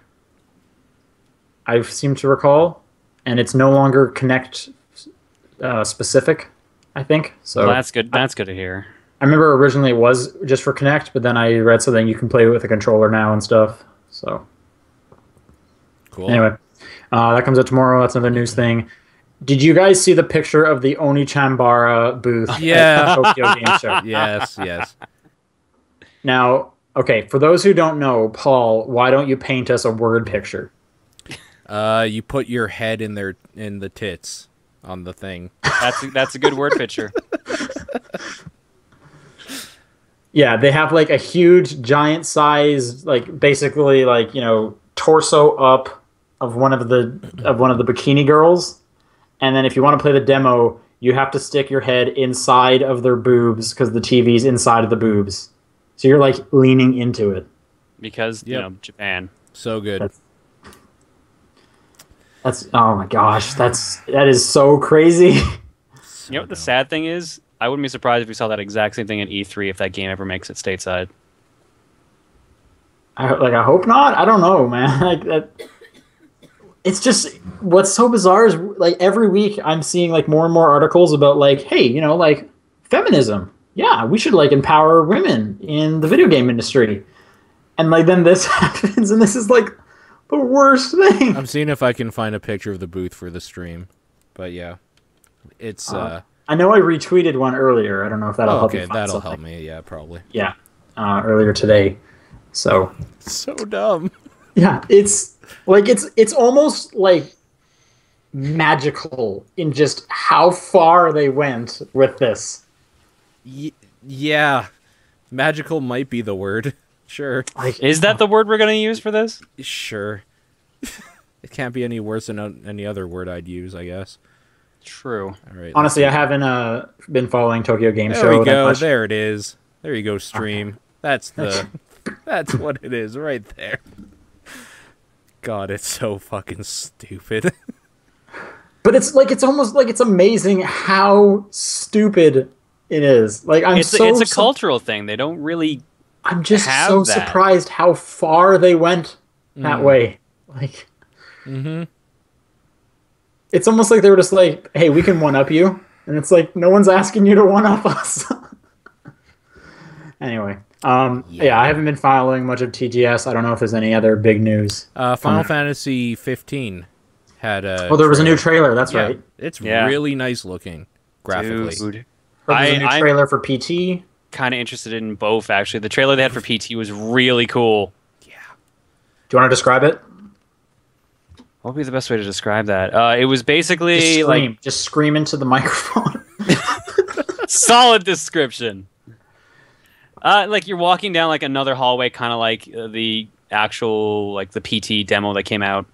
I seem to recall, and it's no longer Connect specific, I think. So well, that's good. That's good to hear. I remember originally it was just for Connect, but then I read something you can play with a controller now and stuff. So cool. Anyway, that comes out tomorrow. That's another news thing. Did you guys see the picture of the Oni Chambara booth at the Tokyo Game Show? Yes. Now, okay, for those who don't know, Paul, why don't you paint us a word picture? You put your head in the tits on the thing. That's a good word picture. Yeah, they have like a huge, giant size, like basically like torso up of one of the bikini girls, and then if you want to play the demo, you have to stick your head inside of their boobs because the TV's inside of the boobs, so you're like leaning into it. Because Japan. So good. That's oh my gosh, that is so crazy. You know what the sad thing is? I wouldn't be surprised if we saw that exact same thing at E3 if that game ever makes it stateside. I hope not. I don't know, man. It's just what's so bizarre is like every week I'm seeing like more and more articles about like, hey, like feminism. yeah, we should like empower women in the video game industry. And like then this happens, and this is like the worst thing. I'm seeing if I can find a picture of the booth for the stream, but yeah, it's. I know I retweeted one earlier. I don't know if that'll help. Okay, you find that'll something. help me. Yeah, probably. Yeah, earlier today. So. So dumb. Yeah, it's like it's almost like magical in just how far they went with this. Yeah, magical might be the word. Sure. Like, is that the word we're going to use for this? Sure. It can't be any worse than any other word I'd use, I guess. True. All right. Honestly, I haven't been following Tokyo Game Show. There we go. That much. There it is. There you go, stream. Okay. That's what it is right there. God, it's so fucking stupid. But it's almost like it's amazing how stupid it is. Like it's a cultural thing. They don't really. I'm just so surprised how far they went that way. Like, it's almost like they were just like, "Hey, we can one up you," and it's like no one's asking you to one up us. Anyway, yeah, I haven't been following much of TGS. I don't know if there's any other big news. Final Fantasy 15 had a. Oh, there was a new trailer. That's right. It's really nice looking graphically. Dude. There's a new trailer for PT. Kind of interested in both, actually. The trailer they had for PT was really cool. Yeah. Do you want to describe it? What would be the best way to describe that? It was basically just scream into the microphone. Solid description. Like you're walking down like another hallway, kind of like the actual like the PT demo that came out.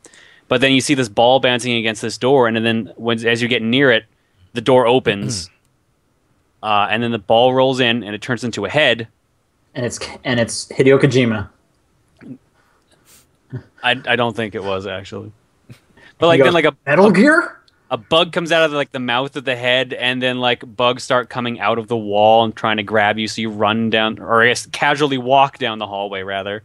But then you see this ball bouncing against this door, and then as you get near it, the door opens. And then the ball rolls in, and it turns into a head. And it's Hideo Kojima. I don't think it was actually. But like then like Metal Gear, a bug comes out of like the mouth of the head, and then like bugs start coming out of the wall and trying to grab you. So you run down, or I guess casually walk down the hallway rather.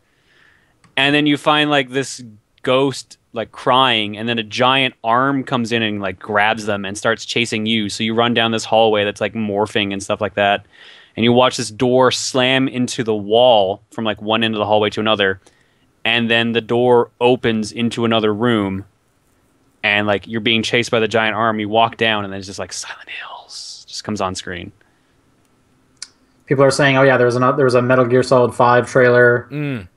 And then you find like this ghost like crying, and then a giant arm comes in and like grabs them and starts chasing you. So you run down this hallway that's like morphing and stuff like that, and you watch this door slam into the wall from like one end of the hallway to another, and then the door opens into another room, and like you're being chased by the giant arm. You walk down, and then it's just like Silent Hills just comes on screen. People are saying, "Oh yeah, there was a Metal Gear Solid 5 trailer.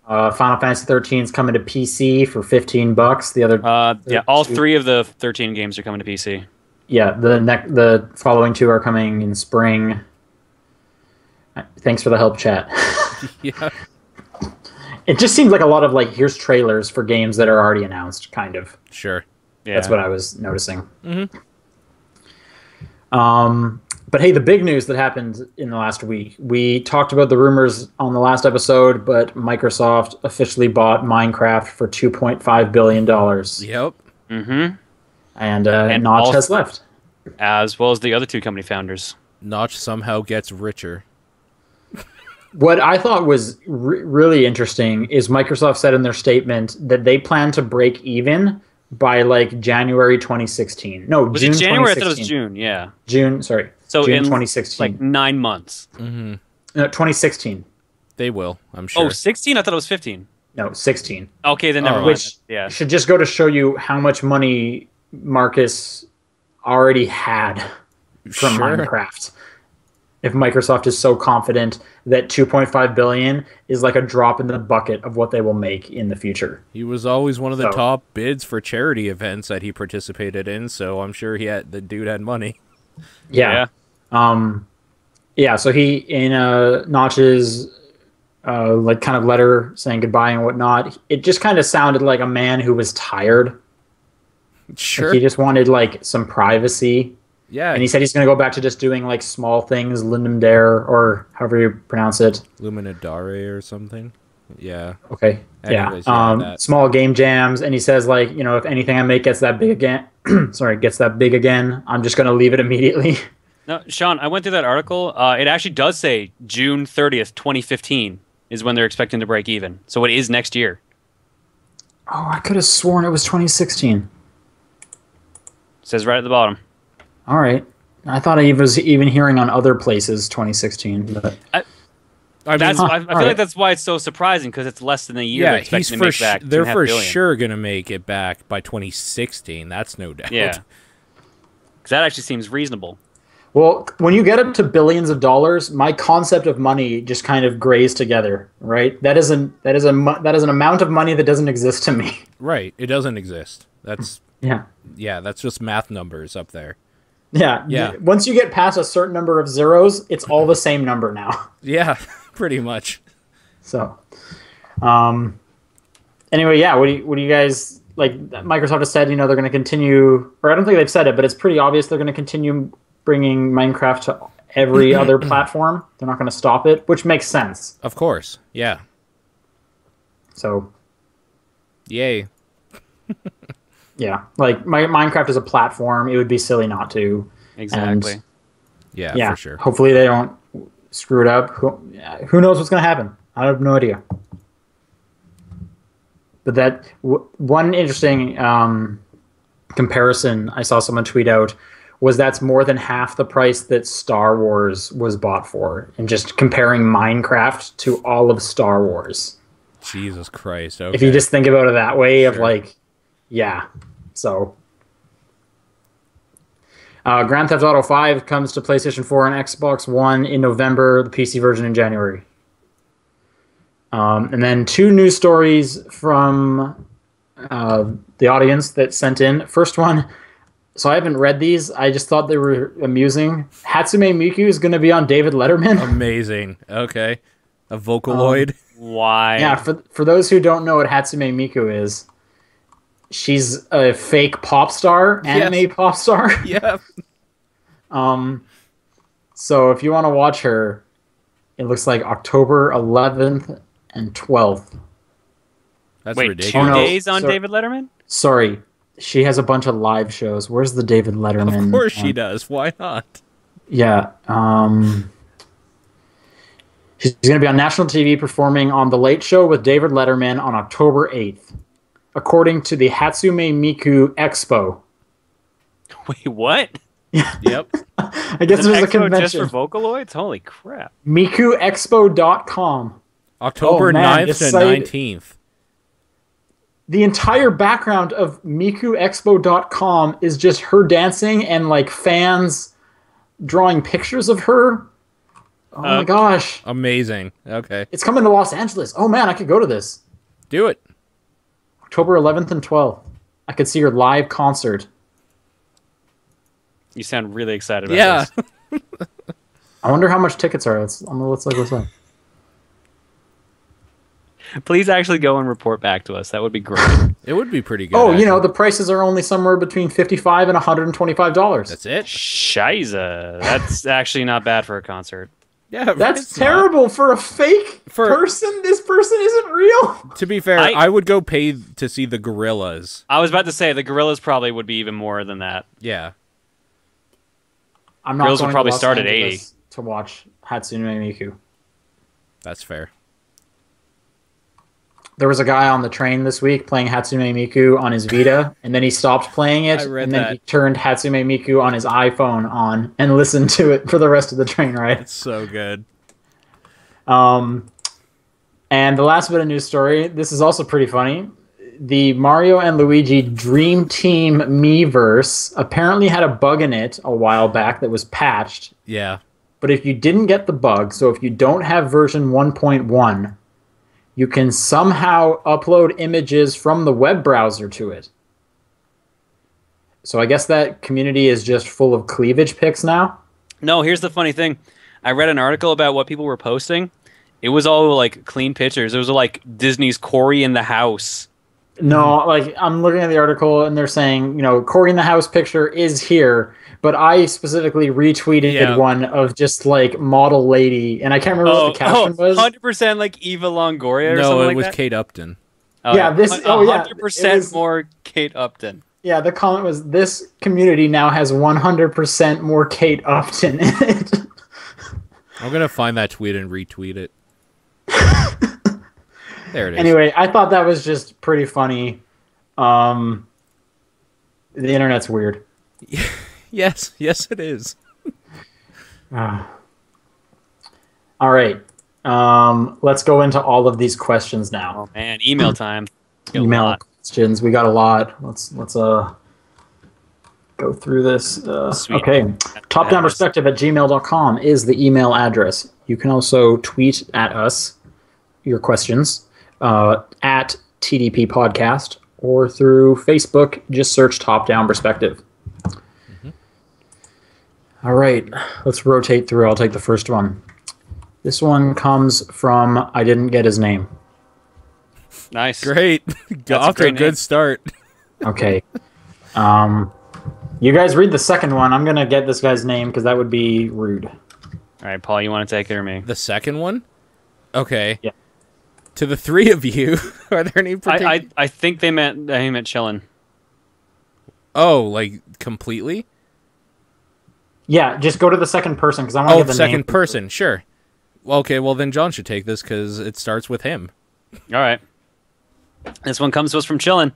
Final Fantasy 13 is coming to PC for $15. The other, all 3 of the 13 games are coming to PC. Yeah, the following 2 are coming in spring. Thanks for the help, chat. Yeah, it just seems like a lot of like here's trailers for games that are already announced, kind of. Sure. Yeah, that's what I was noticing. But hey, the big news that happened in the last week, we talked about the rumors on the last episode, but Microsoft officially bought Minecraft for $2.5 billion. Yep. And Notch has left. As well as the other 2 company founders. Notch somehow gets richer. What I thought was really interesting is Microsoft said in their statement that they plan to break even by like January 2016. No, was June it January? 2016. I thought it was June. Yeah. June. Sorry. So June in 2016. like 9 months. No, 2016. They will, I'm sure. Oh, 16? I thought it was 15. No, 16. Okay, then never mind. Which yeah. should just go to show you how much money Marcus already had from Minecraft. If Microsoft is so confident that $2.5 billion is like a drop in the bucket of what they will make in the future. He was always one of the top bids for charity events that he participated in, so I'm sure the dude had money. Yeah. So he, in Notch's like kind of letter saying goodbye and whatnot, it just kind of sounded like a man who was tired. Sure. Like he just wanted like some privacy. Yeah. And he said he's going to go back to just doing like small things, Lindum Dare, or however you pronounce it. Luminadare or something. Yeah. Okay. Anyways, small game jams. And he says like, if anything I make gets that big again, I'm just going to leave it immediately. No, Sean, I went through that article. It actually does say June 30th, 2015 is when they're expecting to break even. So it is next year. Oh, I could have sworn it was 2016. It says right at the bottom. All right. I thought I was even hearing on other places 2016. But I feel like that's why it's so surprising, because it's less than a year. Yeah, they're for sure going to make it back by 2016. That's no doubt. Yeah, because that actually seems reasonable. Well, when you get up to billions of dollars, my concept of money just kind of grays together, right? That is an amount of money that doesn't exist to me. Right, it doesn't exist. That's yeah, that's just math numbers up there. Yeah. Once you get past a certain number of zeros, it's all the same number now. Yeah, pretty much. So, anyway, yeah. What do you guys like? Microsoft has said, they're going to continue, or I don't think they've said it, but it's pretty obvious they're going to continue bringing Minecraft to every other platform. They're not going to stop it, which makes sense. Of course, yeah. So, yay. Yeah, like Minecraft is a platform. It would be silly not to. Exactly. Yeah, for sure. Hopefully they don't screw it up. Who knows what's going to happen? I have no idea. But that one interesting comparison I saw someone tweet out was that's more than half the price that Star Wars was bought for, and just comparing Minecraft to all of Star Wars. Jesus Christ. Okay. If you just think about it that way, of like, yeah. So, Grand Theft Auto 5 comes to PlayStation 4 and Xbox One in November, the PC version in January. And then 2 news stories from the audience that sent in. First one, so I haven't read these. I just thought they were amusing. Hatsune Miku is going to be on David Letterman. Amazing. Okay. A Vocaloid. Why? Yeah, for those who don't know what Hatsune Miku is, she's a fake pop star, anime pop star. Yeah. So if you want to watch her, it looks like October 11th and 12th. That's Wait, ridiculous. 2 days on David Letterman? Sorry. She has a bunch of live shows. Where's the David Letterman? Of course she does. Why not? Yeah. She's going to be on national TV performing on The Late Show with David Letterman on October 8th, according to the Hatsune Miku Expo. Wait, what? Yep. I guess there's a convention. Just for Vocaloids? Holy crap. MikuExpo.com. October 9th to 19th. The entire background of MikuExpo.com is just her dancing and like fans drawing pictures of her. Oh my gosh. Amazing. Okay. It's coming to Los Angeles. Oh man, I could go to this. Do it. October 11th and 12th. I could see her live concert. You sound really excited about this. I wonder how much tickets are. Let's look what's up. Please actually go and report back to us. That would be great. It would be pretty good. Oh, actually. The prices are only somewhere between $55 and $125. That's it? Shiza. That's actually not bad for a concert. Yeah, that's terrible for a fake person. This person isn't real. To be fair, I would go pay to see the Gorillas. I was about to say the Gorillas probably would be even more than that. Yeah. I'm not Gorillas going would probably to Los start Angeles at 80 to watch Hatsune Miku. That's fair. There was a guy on the train this week playing Hatsune Miku on his Vita, and then he stopped playing it, and then he turned Hatsune Miku on his iPhone on and listened to it for the rest of the train ride. It's so good. And the last bit of news story, this is also pretty funny. The Mario and Luigi Dream Team Miiverse apparently had a bug in it a while back that was patched. Yeah. But if you didn't get the bug, so if you don't have version 1.1, you can somehow upload images from the web browser to it. So I guess that community is just full of cleavage pics now? No, here's the funny thing. I read an article about what people were posting. It was all like clean pictures. It was like Disney's Cory in the house. No, like I'm looking at the article and they're saying, Cory in the house picture is here, but I specifically retweeted one of just like model lady, and I can't remember what the caption was. 100% like Eva Longoria or something like that? No, it was Kate Upton. Yeah, this 100% more Kate Upton. Yeah, the comment was, this community now has 100% more Kate Upton in it. I'm going to find that tweet and retweet it. There it is. Anyway, I thought that was just pretty funny. The internet's weird. Yes, it is. All right. Let's go into all of these questions now. Oh man, email time. Email questions. We got a lot. Let's go through this. Okay. topdownperspective@gmail.com is the email address. You can also tweet at us your questions at TDP Podcast or through Facebook. Just search Top Down Perspective. All right. Let's rotate through. I'll take the first one. This one comes from I didn't get his name. Nice. Great. Got off to a good start. Okay. You guys read the second one. I'm going to get this guy's name because that would be rude. All right, Paul, you want to take it or me? The second one? Okay. Yeah. To the three of you, are there any particular... I think they meant chillin'. Oh, like completely? Yeah, just go to the second person because I want to get the name. Second person, sure. Okay, well then John should take this because it starts with him. All right. This one comes to us from Chillin'.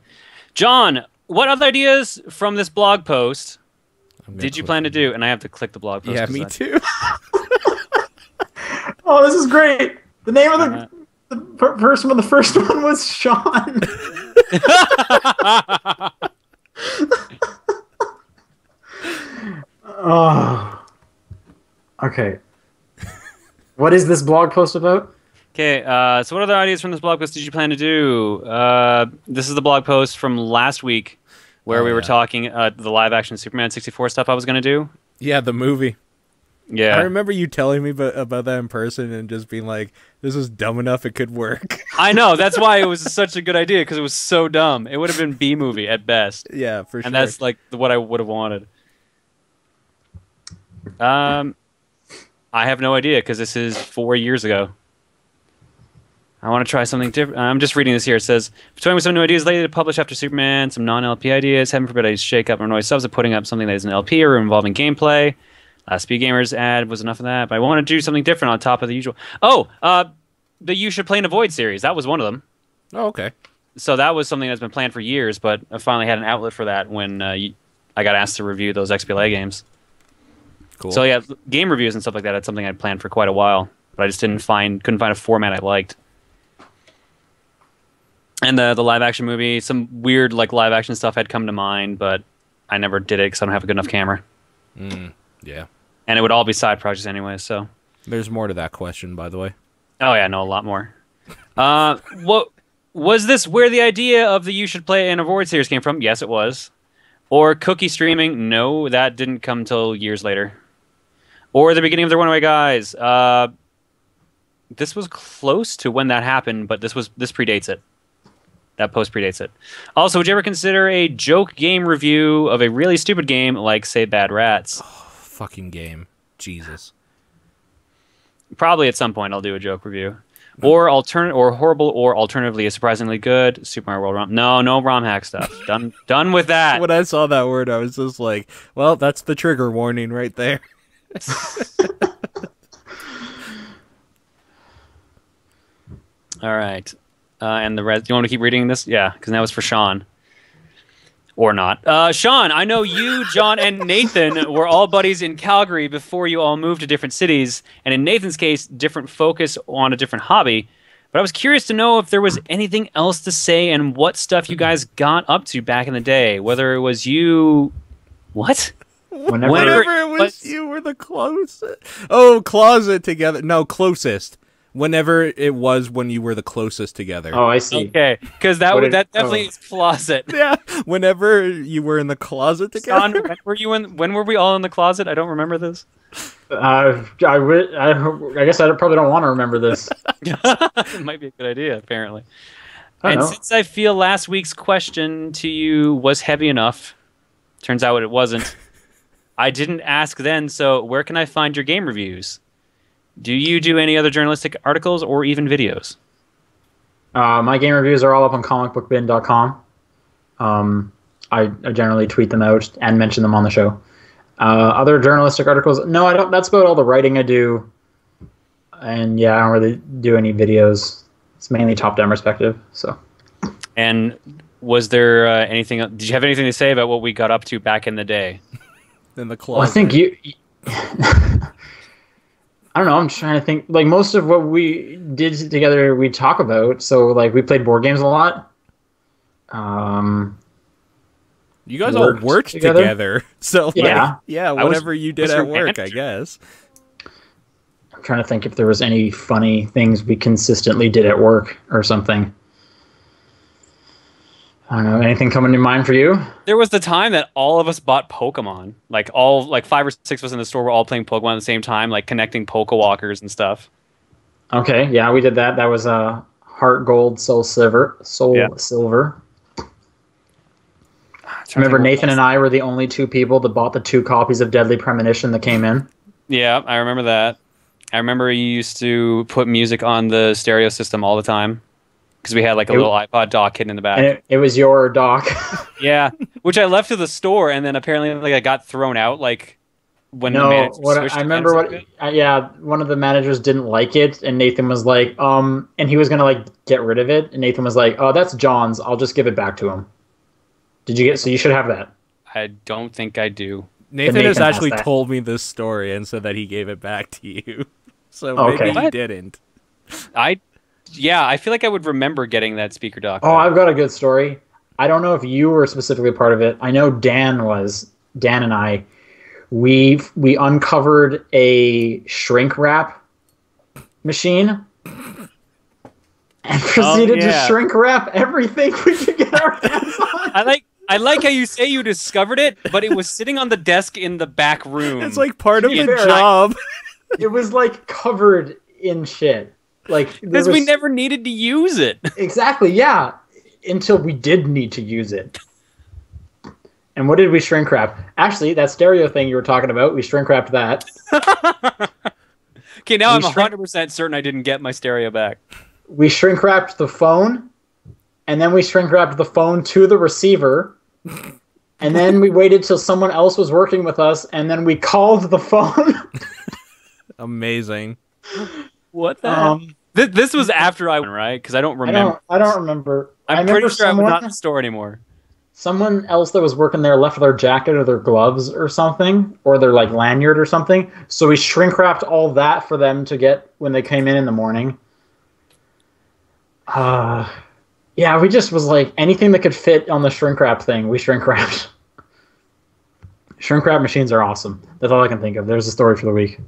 John, what other ideas from this blog post did you plan to do? And I have to click the blog post. Yeah, me too. Oh, this is great. The name of the person from the first one was Sean. Oh. Okay. What is this blog post about? Okay, so what other ideas from this blog post did you plan to do? This is the blog post from last week where we were talking the live-action Superman 64 stuff I was going to do. Yeah, the movie. Yeah. I remember you telling me about that in person and just being like, this is dumb enough it could work. I know, that's why it was such a good idea, because it was so dumb. It would have been B-movie at best. Yeah, for sure. And that's like what I would have wanted. I have no idea, because this is 4 years ago. I want to try something different. I'm just reading this here. It says, toying with some new ideas lately to publish after Superman, some non-LP ideas. Heaven forbid I shake up or annoy subs of putting up something that is an LP or involving gameplay. Last Speed Gamers ad was enough of that, but I want to do something different on top of the usual. Oh, the You Should Play in a Void series. That was one of them. Oh, okay. So that was something that's been planned for years, but I finally had an outlet for that when I got asked to review those XBLA games. Cool. So yeah, game reviews and stuff like that, that's something I'd planned for quite a while, but I just couldn't find a format I liked. And the live-action movie, some weird like live-action stuff had come to mind, but I never did it because I don't have a good enough camera. Yeah. And it would all be side projects anyway, so... There's more to that question, by the way. Oh yeah, no, a lot more. What was this where the idea of the You Should Play in a Void series came from? Yes, it was. Or cookie streaming? No, that didn't come till years later. Or the beginning of the Runaway Guys. This was close to when that happened, but this predates it. That post predates it. Also, would you ever consider a joke game review of a really stupid game like, say, Bad Rats? Oh, fucking game. Jesus. Probably at some point I'll do a joke review. Or horrible, or alternatively a surprisingly good Super Mario World ROM. No ROM hack stuff. Done with that. When I saw that word, I was just like, well, that's the trigger warning right there. All right. And the rest, you want to keep reading this? Yeah, because that was for Sean. Or not. Sean, I know you, John, and Nathan were all buddies in Calgary before you all moved to different cities. And in Nathan's case, different focus on a different hobby. But I was curious to know if there was anything else to say and what stuff you guys got up to back in the day. Whether it was you... What? Whenever it was you were the closest. Oh, closet together. No, closest. Whenever it was when you were the closest together. Oh, I see. Okay, because that definitely is closet. Yeah, whenever you were in the closet together. Sean, when were we all in the closet? I don't remember this. I guess I probably don't want to remember this. It might be a good idea, apparently. Since I feel last week's question to you was heavy enough, turns out it wasn't. I didn't ask then, so where can I find your game reviews? Do you do any other journalistic articles or even videos? My game reviews are all up on comicbookbin.com. I generally tweet them out and mention them on the show. Other journalistic articles? No, I don't. That's about all the writing I do. And yeah, I don't really do any videos. It's mainly top-down perspective. So. And was there anything? Did you have anything to say about what we got up to back in the day? In the closet. Well, I think you. I don't know. I'm trying to think. Like most of what we did together, we talk about. So like we played board games a lot. You guys all worked together. So yeah, whatever you did at work, I guess. I'm trying to think if there was any funny things we consistently did at work or something. I don't know. Anything coming to mind for you? There was the time that all of us bought Pokemon. Like all, like 5 or 6 of us in the store were all playing Pokemon at the same time, like connecting Pokewalkers and stuff. Okay, yeah, we did that. That was Heart Gold, Soul Silver. Remember, Nathan and I were the only 2 people that bought the 2 copies of Deadly Premonition that came in. Yeah, I remember that. I remember you used to put music on the stereo system all the time because we had like a little iPod dock hidden in the back. And it was your dock. Yeah, which I left to the store, and then apparently like I got thrown out like when the manager switched. I remember one of the managers didn't like it, and Nathan was like, and he was gonna like get rid of it, and Nathan was like, oh, that's John's. I'll just give it back to him. Did you get? So you should have that. I don't think I do. Nathan has actually told me this story and said that he gave it back to you. So maybe he didn't. Yeah, I feel like I would remember getting that speaker dock. Oh, I've got a good story. I don't know if you were specifically part of it. I know Dan was. Dan and I, we uncovered a shrink wrap machine and proceeded to shrink wrap everything we could get our hands on. I like how you say you discovered it, but it was sitting on the desk in the back room. It's like part of the job. It was like covered in shit. Like because we never needed to use it. Exactly, yeah. Until we did need to use it. And what did we shrink wrap? Actually, that stereo thing you were talking about, we shrink wrapped that. Okay, now I'm 100% certain I didn't get my stereo back. We shrink wrapped the phone, and then we shrink wrapped the phone to the receiver, and then we waited till someone else was working with us, and then we called the phone. Amazing. What the This was after I went, right? Because I don't remember. I don't remember. I'm pretty sure I was not in the store anymore. Someone else that was working there left their jacket or their gloves or something, or their like lanyard or something. So we shrink wrapped all that for them to get when they came in the morning. Yeah, we just was like anything that could fit on the shrink wrap thing, we shrink wrapped. Shrink wrap machines are awesome. That's all I can think of. There's a story for the week.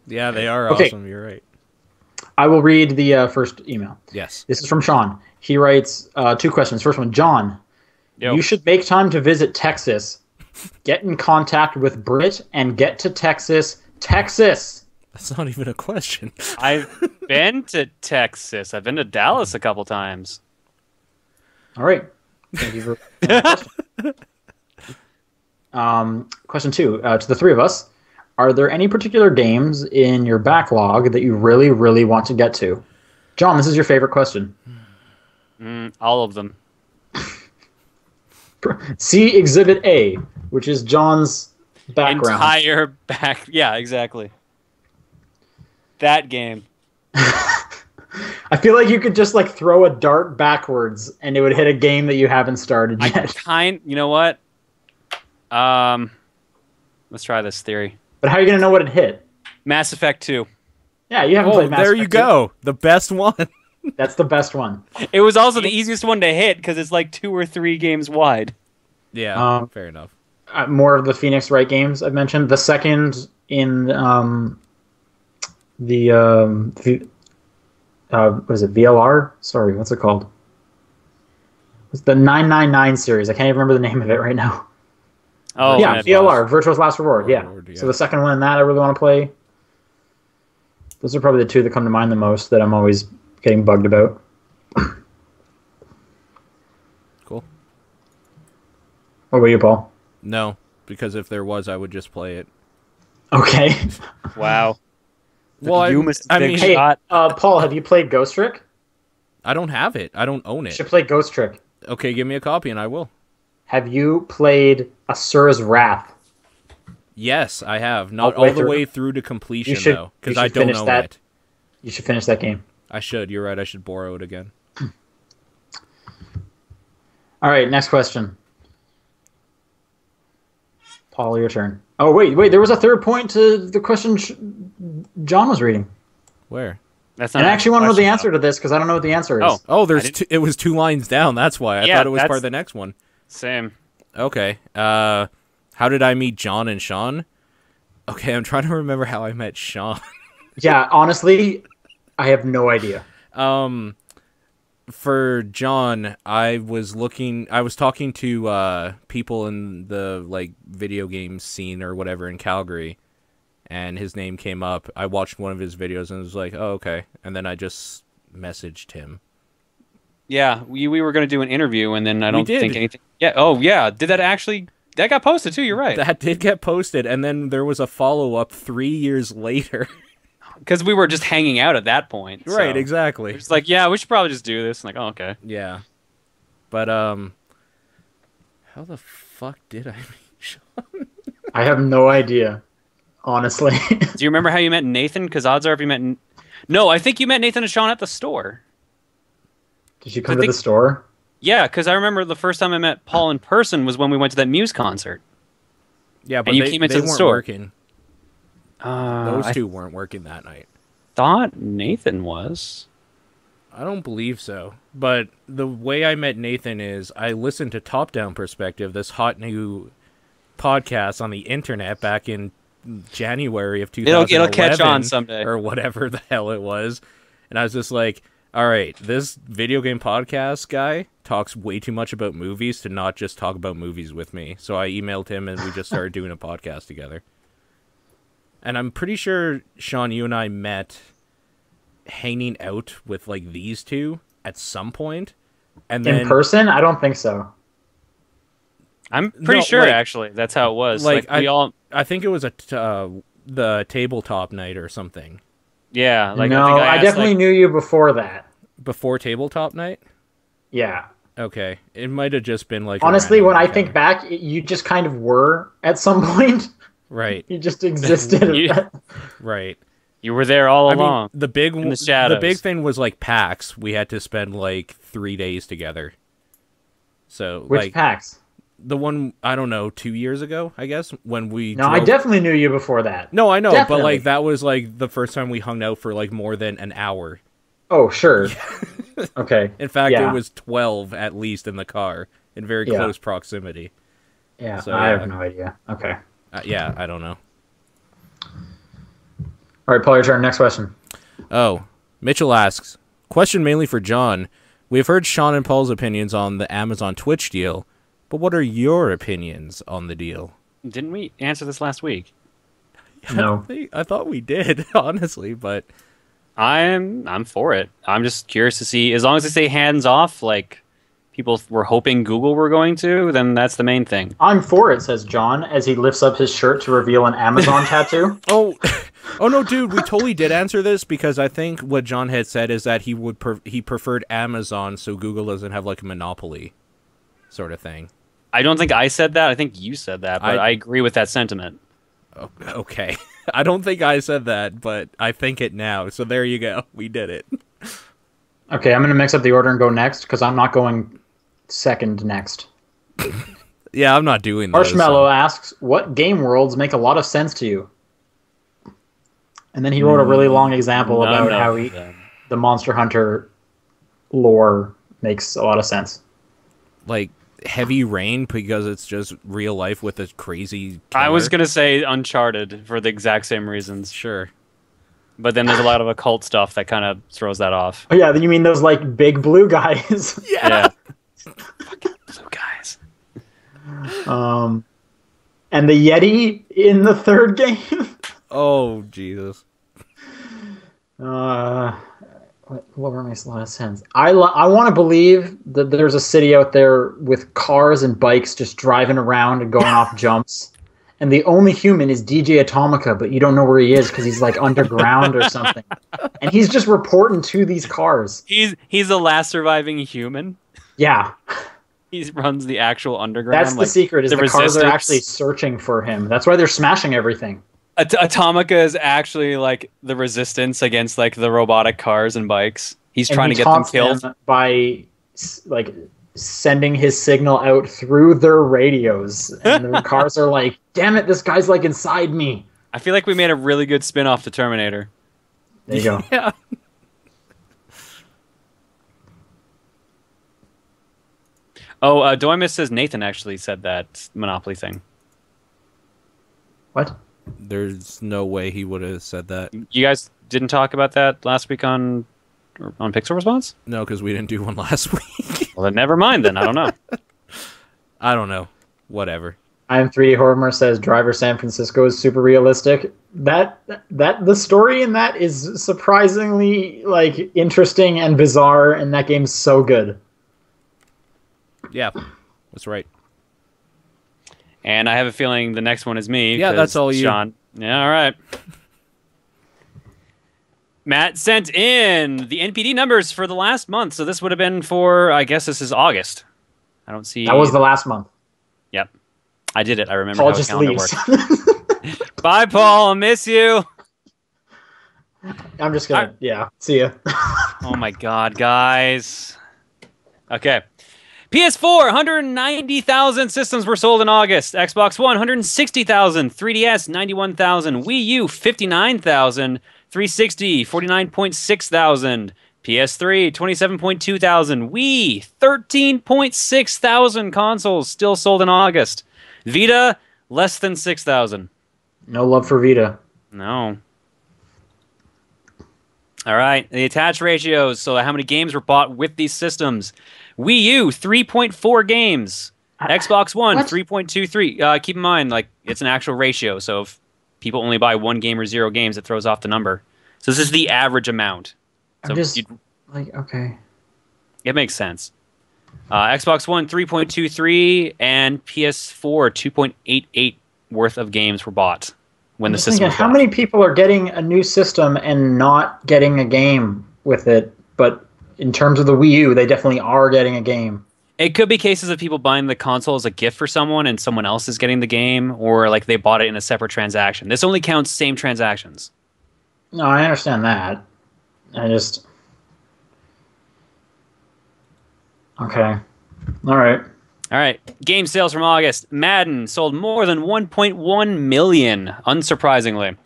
Yeah, they are awesome. You're right. I will read the first email. Yes. This is from Sean. He writes 2 questions. First one, John, you should make time to visit Texas. Get in contact with Brit and get to Texas. Texas! That's not even a question. I've been to Texas. I've been to Dallas a couple times. All right. Thank you for question 2. To the 3 of us, are there any particular games in your backlog that you really, really want to get to? John, this is your favorite question. All of them. See Exhibit A, which is John's background. Entire back. Yeah, exactly. That game. I feel like you could just like throw a dart backwards and it would hit a game that you haven't started yet. You know what? Let's try this theory. But how are you going to know what it hit? Mass Effect 2. Yeah, you haven't played Mass Effect 2. There you go. The best one. That's the best one. It was also the easiest one to hit because it's like 2 or 3 games wide. Yeah, fair enough. More of the Phoenix Wright games I've mentioned. The second in what is it, VLR? Sorry, what's it called? It's the 999 series. I can't even remember the name of it right now. Oh, yeah, VLR, Virtuous Last Reward. Yeah. So the second one in that I really want to play. Those are probably the 2 that come to mind the most that I'm always getting bugged about. Cool. What about you, Paul? No, because if there was, I would just play it. Okay. Wow. Well, I mean, hey, Paul, have you played Ghost Trick? I don't have it. I don't own it. You should play Ghost Trick. Okay, give me a copy and I will. Have you played Asura's Wrath? Yes, I have. Not all the way through to completion, though, because I don't own it. You should finish that game. I should. You're right. I should borrow it again. All right, next question. Paul, your turn. Oh, wait. There was a third point to the question John was reading. Where? That's not. And I actually want to know the answer to this because I don't know what the answer is. It was 2 lines down. That's why I thought it was part of the next one. Same. Okay. How did I meet John and Sean? Okay, I'm trying to remember how I met Sean. Yeah, honestly, I have no idea. For John, I was talking to people in the video game scene or whatever in Calgary, and his name came up. I watched one of his videos and was like, "Oh, okay," and then I just messaged him. Yeah, we were going to do an interview, and then I don't think anything. Yeah. Oh, yeah. Did that actually? That got posted too. You're right. That did get posted, and then there was a follow-up 3 years later. Because we were just hanging out at that point. Right, so. Exactly. It's like, yeah, we should probably just do this. I'm like, oh, okay. Yeah. But, how the fuck did I meet Sean? I have no idea, honestly. Do you remember how you met Nathan? Because odds are if you met... No, I think you met Nathan and Sean at the store. Did you come to the store? Yeah, because I remember the first time I met Paul in person was when we went to that Muse concert. Yeah, but and you came into the store. Working. Those two weren't working that night. Thought Nathan was. I don't believe so. But the way I met Nathan is I listened to Top Down Perspective, this hot new podcast on the internet back in January of 2011. It'll catch on someday. Or whatever the hell it was. And I was just like, all right, this video game podcast guy talks way too much about movies to not just talk about movies with me. So I emailed him and we just started doing a podcast together. And I'm pretty sure, Sean, you and I met hanging out with, these two at some point. And then, in person? I don't think so. I'm pretty sure, actually, that's how it was. I think it was the tabletop night or something. Yeah. I definitely knew you before that. Before tabletop night? Yeah. Okay. It might have just been honestly, when I think back, you just kind of were at some point. Right. You just existed. Right. You were there all along. The big thing was PAX. We had to spend 3 days together. So which PAX? The one, I don't know, 2 years ago, I guess, when we I definitely knew you before that. No, I know, definitely. But that was the first time we hung out for more than an hour. Oh, sure. Okay. In fact, it was 12 at least in the car in very close proximity. Yeah, so, I have no idea. Okay. Yeah, I don't know. All right, Paul, your turn. Next question. Oh, Mitchell asks, question mainly for John. We have heard Sean and Paul's opinions on the Amazon Twitch deal, but what are your opinions on the deal? Didn't we answer this last week? No. I thought we did, honestly, but... I'm for it. I'm just curious to see, as long as they say hands off, people were hoping Google were going to, then that's the main thing. I'm for it, says John, as he lifts up his shirt to reveal an Amazon tattoo. Oh no, dude, we totally did answer this because I think what John had said is that he preferred Amazon so Google doesn't have a monopoly sort of thing. I don't think I said that. I think you said that, but I agree with that sentiment. Okay. I don't think I said that, but I think it now. So there you go. We did it. Okay, I'm going to mix up the order and go next because I'm not going second next. Yeah, I'm not doing that. Marshmallow asks, what game worlds make a lot of sense to you? And then he wrote a really long example about how the Monster Hunter lore makes a lot of sense. Heavy Rain because it's just real life with a crazy killer. I was going to say Uncharted for the exact same reasons. Sure. But then there's a lot of occult stuff that kind of throws that off. Oh, yeah, you mean those big blue guys? Yeah. Fucking blue guys. And the Yeti in the third game? Oh, Jesus. What makes a lot of sense? I want to believe that there's a city out there with cars and bikes just driving around and going off jumps. And the only human is DJ Atomica, but you don't know where he is because he's underground or something. And he's just reporting to these cars. He's the last surviving human? Yeah. He runs the actual underground. That's the secret, is the cars are actually searching for him. That's why they're smashing everything. Atomica is actually the resistance against the robotic cars and bikes. He's trying to get them killed by sending his signal out through their radios, and the cars are like, "Damn it, this guy's like inside me." I feel like we made a really good spin-off to Terminator. There you go. Yeah. Oh, Doimus says Nathan actually said that Monopoly thing. What? There's no way he would have said that. You guys didn't talk about that last week on Pixel Response? No, because we didn't do one last week. Well, then never mind then. I don't know. I don't know. Whatever. I'm 3D Horror says Driver San Francisco is super realistic. That the story in that is surprisingly like interesting and bizarre, and that game's so good. Yeah, that's right. And I have a feeling the next one is me. Yeah, that's all you. Jon. Yeah, all right. Matt sent in the NPD numbers for the last month, so this would have been for, I guess this is August. I don't see... That was the last month. Yep. I did it. I remember Paul how just the calendar leaves. worked. Bye, Paul. I'll miss you. I'm just gonna... Yeah, see ya. Oh my god, guys. Okay. PS4, 190,000 systems were sold in August. Xbox One, 160,000. 3DS, 91,000. Wii U, 59,000. 360, 49.6 thousand. PS3, 27.2 thousand. Wii, 13.6 thousand consoles still sold in August. Vita, less than 6,000. No love for Vita. No. All right, the attach ratios. So how many games were bought with these systems? Wii U, 3.4 games. Xbox One, 3.23. Keep in mind, like, it's an actual ratio. So if people only buy 1 game or 0 games, it throws off the number. So this is the average amount. So I'm just like, okay. It makes sense. Xbox One, 3.23, and PS4, 2.88 worth of games were bought when the system was how many people are getting a new system and not getting a game with it? But in terms of the Wii U, they definitely are getting a game. It could be cases of people buying the console as a gift for someone and someone else is getting the game, or like they bought it in a separate transaction. This only counts same transactions. No, I understand that. I just... Okay. All right. All right. Game sales from August. Madden sold more than 1.1 million, unsurprisingly.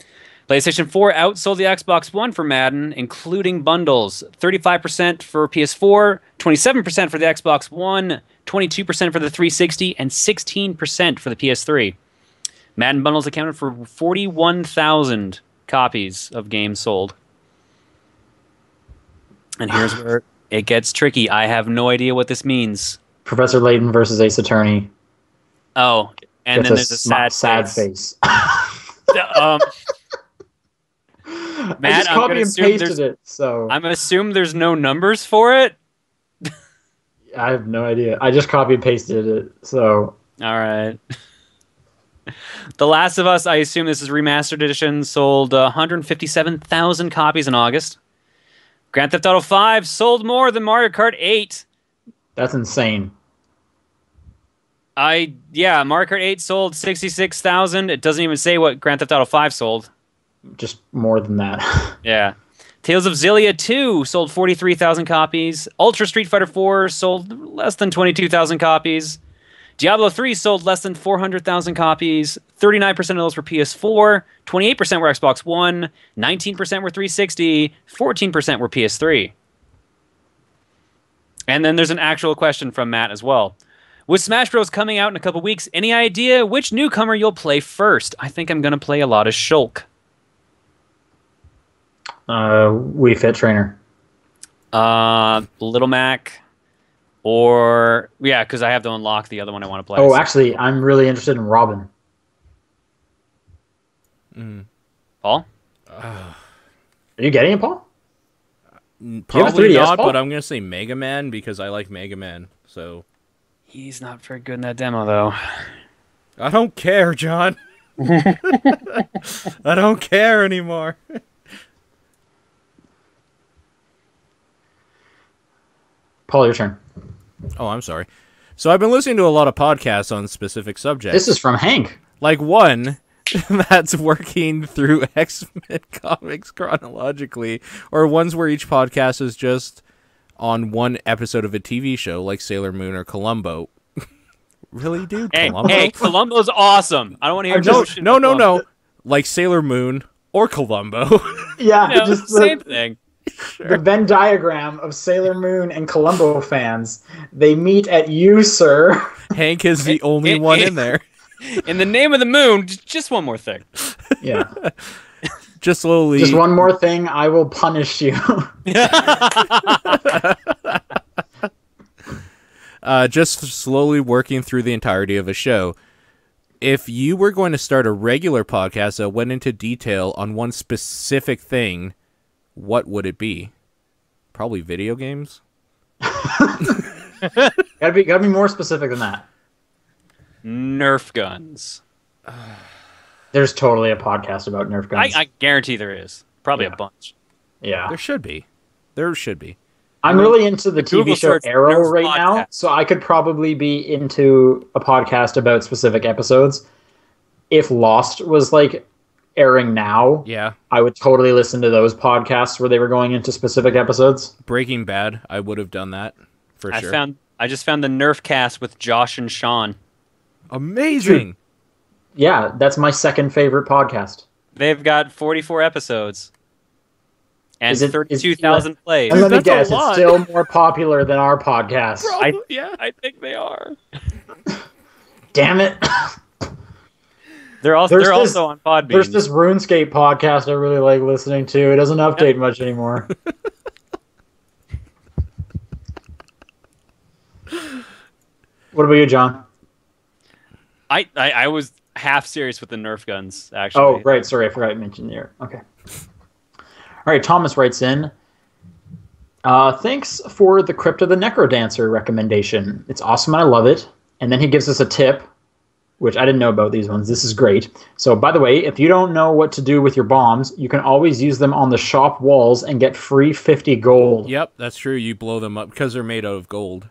PlayStation 4 outsold the Xbox One for Madden, including bundles. 35% for PS4, 27% for the Xbox One, 22% for the 360, and 16% for the PS3. Madden bundles accounted for 41,000 copies of games sold. And here's where it gets tricky. I have no idea what this means. Professor Layton versus Ace Attorney. Oh, and then there's a sad face. Matt, I just copy and pasted it, so I'm assuming there's no numbers for it. I have no idea. I just copy and pasted it, so all right. The Last of Us, I assume this is remastered edition, sold 157,000 copies in August. Grand Theft Auto 5 sold more than Mario Kart 8. That's insane. Mario Kart 8 sold 66,000. It doesn't even say what Grand Theft Auto 5 sold. Just more than that. Yeah. Tales of Xillia 2 sold 43,000 copies. Ultra Street Fighter 4 sold less than 22,000 copies. Diablo 3 sold less than 400,000 copies. 39% of those were PS4, 28% were Xbox One, 19% were 360, 14% were PS3. And then there's an actual question from Matt as well. With Smash Bros. Coming out in a couple weeks, any idea which newcomer you'll play first? I think I'm going to play a lot of Shulk. Wii Fit Trainer. Little Mac. Or, yeah, because I have to unlock the other one I want to play. Oh, actually, I'm really interested in Robin. Paul? Are you getting it, Paul? Probably not, Paul? But I'm going to say Mega Man because I like Mega Man. So he's not very good in that demo, though. I don't care, Jon. I don't care anymore. Paul, your turn. Oh, I'm sorry. So I've been listening to a lot of podcasts on specific subjects. This is from Hank. Like one that's working through X-Men comics chronologically, or ones where each podcast is just on one episode of a TV show like Sailor Moon or Columbo. Really, dude? Hey, Columbo's awesome. I don't want to hear no. Like Sailor Moon or Columbo. Yeah, just the same thing. Sure. The Venn diagram of Sailor Moon and Columbo fans. They meet at you, sir. Hank is the only one in there. In the name of the moon, just one more thing. Yeah. Just slowly. Just one more thing, I will punish you. Just slowly working through the entirety of a show. If you were going to start a regular podcast that went into detail on one specific thing, what would it be? Probably video games. Gotta be more specific than that. Nerf guns. There's totally a podcast about Nerf guns. I guarantee there is. Probably a bunch. Yeah. There should be. I'm really into the TV show Arrow right now, so I could probably be into a podcast about specific episodes. If Lost was like airing now, I would totally listen to those podcasts where they were going into specific episodes. Breaking Bad, I would have done that for sure. I just found the Nerf cast with Josh and Sean. Amazing. Yeah, that's my second favorite podcast. They've got 44 episodes. And 32,000 plays. And let me guess, it's still more popular than our podcast. I think they are. Damn it. They're also on Podbean. There's this RuneScape podcast I really like listening to. It doesn't update much anymore. What about you, John? I was half serious with the Nerf guns, actually. Oh, right. Sorry, I forgot to mention there. Okay. All right, Thomas writes in, thanks for the Crypt of the Necrodancer recommendation. It's awesome and I love it. And then he gives us a tip, which I didn't know about these ones. This is great. So, by the way, if you don't know what to do with your bombs, you can always use them on the shop walls and get free 50 gold. Yep, that's true. You blow them up because they're made out of gold.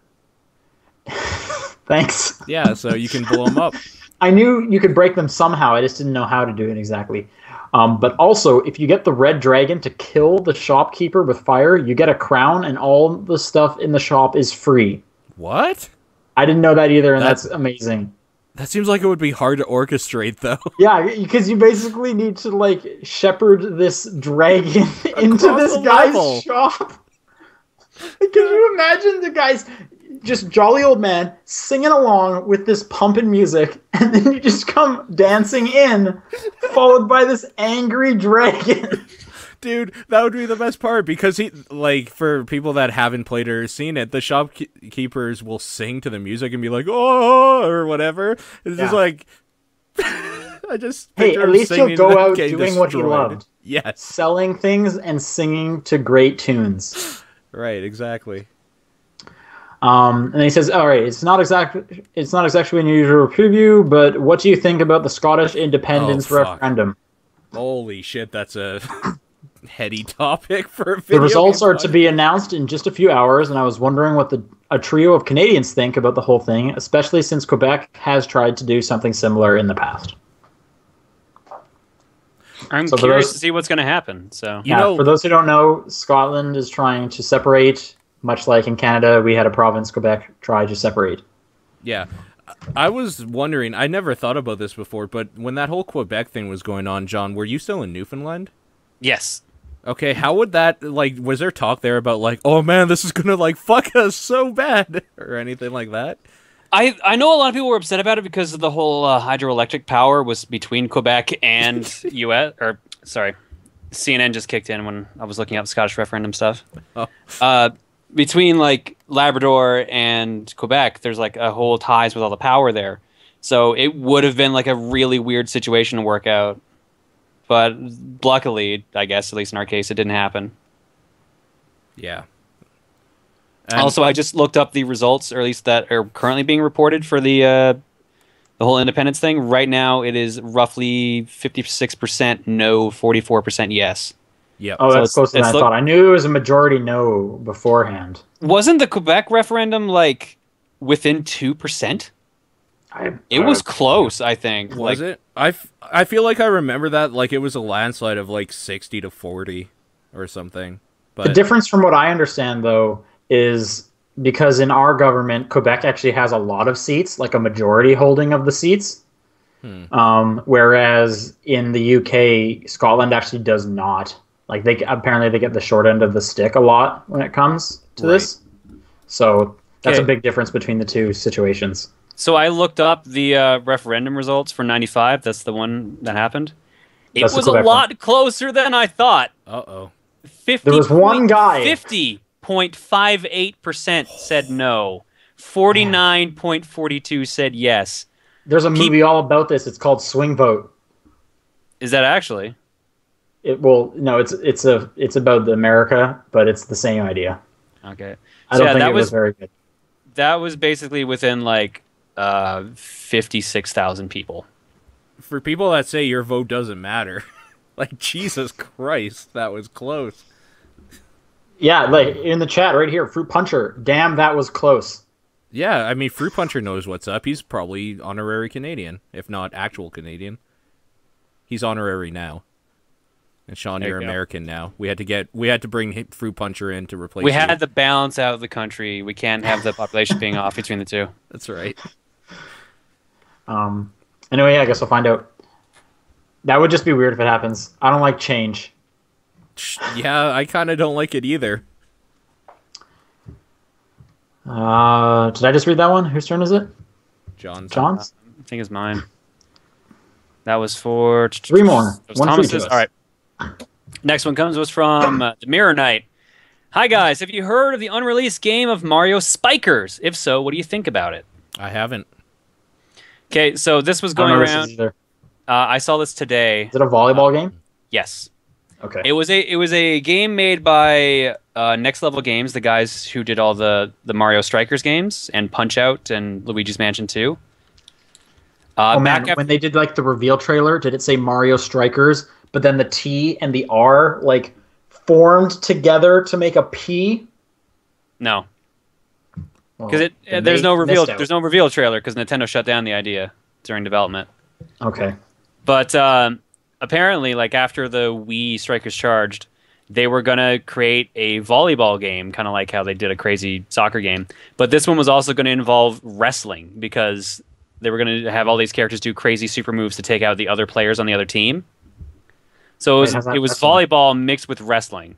Thanks. Yeah, so you can blow them up. I knew you could break them somehow. I just didn't know how to do it exactly. But also, if you get the red dragon to kill the shopkeeper with fire, you get a crown and all the stuff in the shop is free. What? I didn't know that either, and that's amazing. That seems like it would be hard to orchestrate, though. Yeah, because you basically need to, like, shepherd this dragon into this guy's shop. Can you imagine the guy's just jolly old man singing along with this pumping music, and then you just come dancing in, followed by this angry dragon. Dude, that would be the best part, because he, like, for people that haven't played or seen it, the shopkeepers will sing to the music and be like, oh, or whatever. It's just like, I just at least he'll go out doing what he loved. Yes. Selling things and singing to great tunes. Right, exactly. And then he says, all right, it's not exactly an unusual preview, but what do you think about the Scottish independence referendum? Holy shit, that's a heady topic for a video. The results are to be announced in just a few hours, and I was wondering what a trio of Canadians think about the whole thing, especially since Quebec has tried to do something similar in the past. I'm curious to see what's going to happen. So, for those who don't know, Scotland is trying to separate. Much like in Canada, we had a province, Quebec, try to separate. Yeah. I was wondering, I never thought about this before, but when that whole Quebec thing was going on, John, were you still in Newfoundland? Yes. Okay, how would that, like, was there talk there about, like, oh man, this is gonna, like, fuck us so bad, or anything like that? I know a lot of people were upset about it because of the whole hydroelectric power was between Quebec and U.S., or, sorry, CNN just kicked in when I was looking up Scottish referendum stuff. Oh. Between, like, Labrador and Quebec, there's, like, a whole ties with all the power there. So it would have been, like, a really weird situation to work out. But luckily, I guess, at least in our case, it didn't happen. Yeah. And also, I just looked up the results, or at least that are currently being reported for the whole independence thing. Right now, it is roughly 56% no, 44% yes. Yeah. Oh, that's closer than I thought. I knew it was a majority no beforehand. Wasn't the Quebec referendum, like, within 2%? It was close, I think. Was it? I feel like I remember that, like, it was a landslide of, like, 60 to 40 or something. But the difference from what I understand, though, is because in our government, Quebec actually has a lot of seats, like a majority holding of the seats. Whereas in the UK, Scotland actually does not. Like apparently they get the short end of the stick a lot when it comes to this. So that's a big difference between the two situations. So I looked up the referendum results for 95. That's the one that happened. It was a lot closer than I thought. Uh-oh. There was one guy. 50.58% said no. 49.42 said yes. There's a movie all about this. It's called Swing Vote. Is that actually? No, it's about America, but it's the same idea. Okay. I don't think it was very good. That was basically within like 56,000 people. For people that say your vote doesn't matter, like Jesus Christ, that was close. Yeah, like in the chat right here, Fruit Puncher. Damn, that was close. Yeah, I mean, Fruit Puncher knows what's up. He's probably honorary Canadian, if not actual Canadian. He's honorary now. And Sean, you're American now. We had to bring Fruit Puncher in to replace. We had to balance out the country. We can't have the population being off between the two. That's right. Anyway, I guess we'll find out. That would just be weird if it happens. I don't like change. Yeah, I kind of don't like it either. Did I just read that one? Whose turn is it? John's. John's? I think it's mine. That was for... 3 more. One Thomas's. All right. Next one was from the Mirror Knight. Hi, guys. Have you heard of the unreleased game of Mario Spikers? If so, what do you think about it? I haven't. Okay, so this was going around... I saw this today. Is it a volleyball game? Yes. Okay. It was a game made by Next Level Games, the guys who did all the Mario Strikers games and Punch Out and Luigi's Mansion 2. When they did like the reveal trailer, did it say Mario Strikers, but then the T and the R like formed together to make a P? No. Because there's no reveal trailer because Nintendo shut down the idea during development. Okay. But apparently, like after the Wii Strikers Charged, they were gonna create a volleyball game, kind of like how they did a crazy soccer game. But this one was also going to involve wrestling because they were going to have all these characters do crazy super moves to take out the other players on the other team. So it was volleyball mixed with wrestling.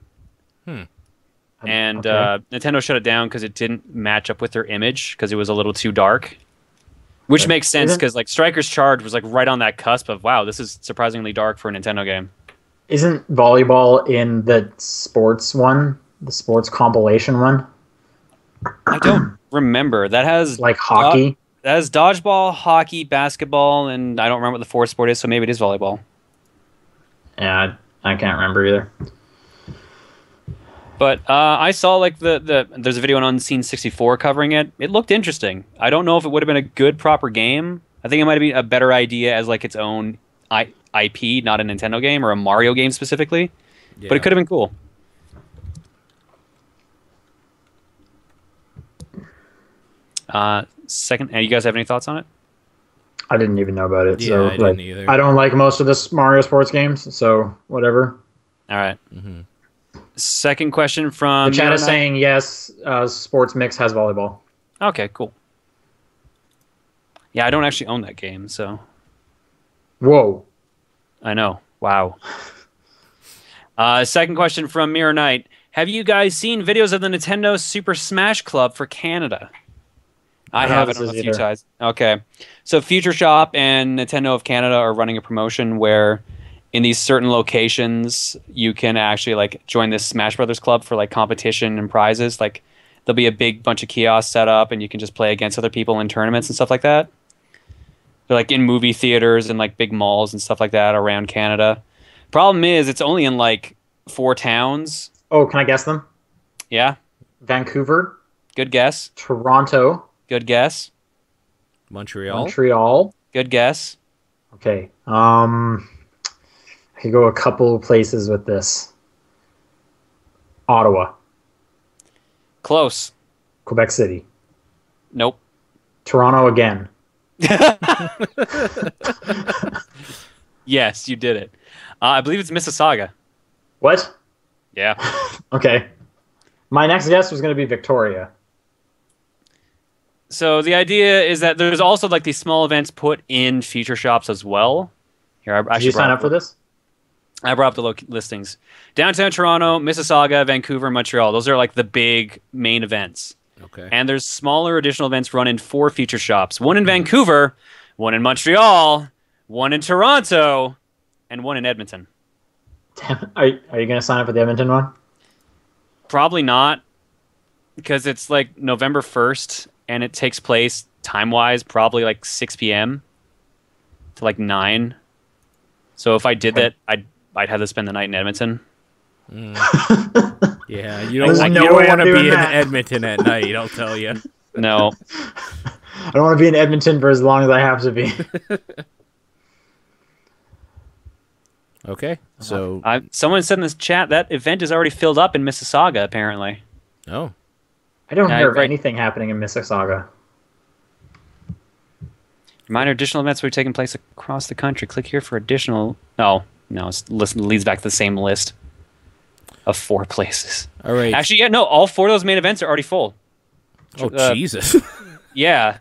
And Nintendo shut it down because it didn't match up with their image because it was a little too dark. Which makes sense because like Strikers Charge was like right on that cusp of, wow, this is surprisingly dark for a Nintendo game. Isn't volleyball in the sports one? The sports compilation one? I don't remember. That has like hockey? That has dodgeball, hockey, basketball, and I don't remember what the fourth sport is, so maybe it is volleyball. Yeah, I can't remember either. But I saw like there's a video on Unseen 64 covering it. It looked interesting. I don't know if it would have been a good proper game. I think it might have been a better idea as like its own IP, not a Nintendo game or a Mario game specifically. Yeah. But it could have been cool. Second, you guys have any thoughts on it? I didn't even know about it. Yeah, so I didn't either. I don't like most of the Mario sports games, so whatever. All right. Second question from... The chat is saying yes, Sports Mix has volleyball. Okay, cool. Yeah, I don't actually own that game, so... Whoa. I know. Wow. Second question from Mirror Knight. Have you guys seen videos of the Nintendo Super Smash Club for Canada? I haven't a few times. Okay. So Future Shop and Nintendo of Canada are running a promotion where in these certain locations you can actually like join this Smash Brothers Club for like competition and prizes. Like there'll be a big bunch of kiosks set up and you can just play against other people in tournaments and stuff like that. They're like in movie theaters and like big malls and stuff like that around Canada. Problem is it's only in like 4 towns. Oh, can I guess them? Yeah. Vancouver. Good guess. Toronto. Good guess. Montreal. Good guess. Okay. I could go a couple places with this. Ottawa. Close. Quebec City. Nope. Toronto again. Yes, you did it. I believe it's Mississauga. What? Yeah. Okay. My next guess was going to be Victoria. So the idea is that there's also like these small events put in feature shops as well. Here, Did you sign up for this? I brought up the listings. Downtown Toronto, Mississauga, Vancouver, Montreal. Those are like the big main events. Okay. And there's smaller additional events run in 4 feature shops. One in Vancouver, one in Montreal, one in Toronto, and one in Edmonton. Are you going to sign up for the Edmonton one? Probably not, because it's like November 1st, and it takes place time-wise probably like 6 p.m. to like 9. So if I did that, I'd have to spend the night in Edmonton. Yeah, you don't want to be in Edmonton at night, I'll tell you. No. I don't want to be in Edmonton for as long as I have to be. Okay, so... someone said in this chat that event is already filled up in Mississauga, apparently. Oh. I don't hear of anything happening in Mississauga. Minor additional events will be taking place across the country. Click here for additional... No, it leads back to the same list of 4 places. All right. Actually, yeah, no, all 4 of those main events are already full. Oh, Jesus. Yeah.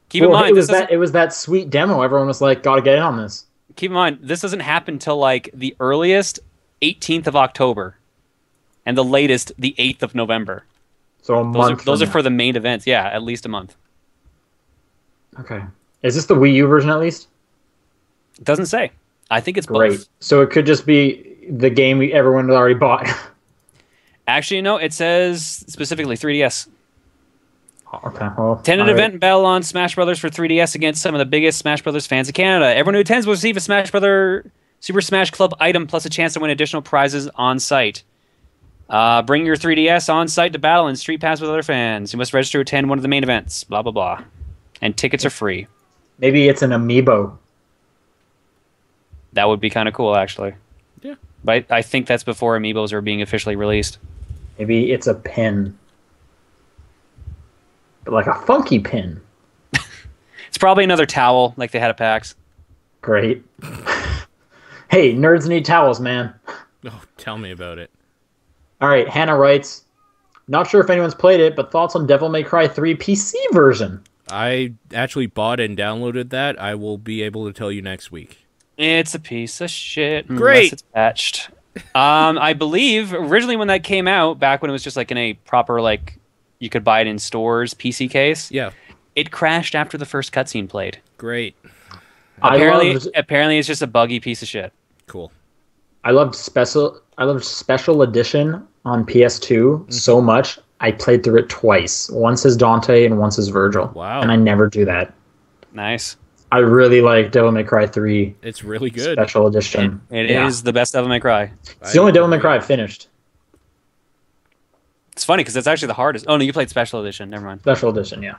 Keep in mind... It was that sweet demo. Everyone was like, gotta get in on this. Keep in mind, this doesn't happen till like the earliest 18th of October and the latest the 8th of November. So a month. Those are for the main events. Yeah, at least a month. Okay. Is this the Wii U version at least? It doesn't say. I think it's great. Both. So it could just be the game everyone already bought. Actually, no. It says specifically 3DS. Okay. Well, Tentative event battle on Smash Brothers for 3DS against some of the biggest Smash Brothers fans in Canada. Everyone who attends will receive a Super Smash Club item plus a chance to win additional prizes on site. Bring your 3DS on site to battle and Street Pass with other fans. You must register to attend one of the main events. Blah, blah, blah. And tickets are free. Maybe it's an amiibo. That would be kind of cool, actually. Yeah. But I think that's before amiibos are being officially released. Maybe it's a pin. But like a funky pin. It's probably another towel, like they had at PAX. Great. Hey, nerds need towels, man. Oh, tell me about it. All right, Hannah writes, not sure if anyone's played it, but thoughts on Devil May Cry 3 PC version? I actually bought and downloaded that. I will be able to tell you next week. It's a piece of shit. Great. Unless it's patched. I believe originally when that came out, back when it was just like in a proper like you could buy it in stores PC case. Yeah. It crashed after the first cutscene played. Great. Apparently it's just a buggy piece of shit. Cool. I loved special edition on PS2 so much. I played through it twice. Once as Dante and once as Virgil. Wow. And I never do that. Nice. I really like Devil May Cry 3. It's really good. Special edition. It is the best Devil May Cry. It's the only Devil May Cry I've finished. It's funny because it's actually the hardest. Oh, no, you played Special Edition. Never mind. Special Edition, yeah.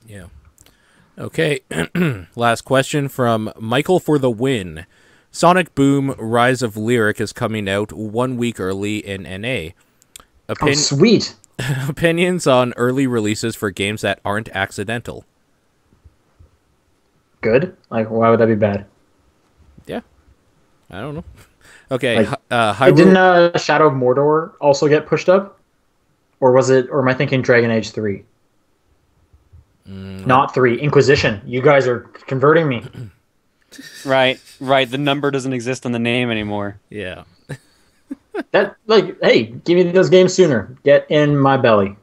Yeah. Okay. Last question from Michael for the win. Sonic Boom Rise of Lyric is coming out 1 week early in NA. Oh, sweet. Opinions on early releases for games that aren't accidental. Good? Like, why would that be bad? Yeah. I don't know. Okay. Like, didn't Shadow of Mordor also get pushed up? Or am I thinking Dragon Age 3? Not 3. Inquisition. You guys are converting me. Right. The number doesn't exist on the name anymore. Yeah. Hey, give me those games sooner. Get in my belly.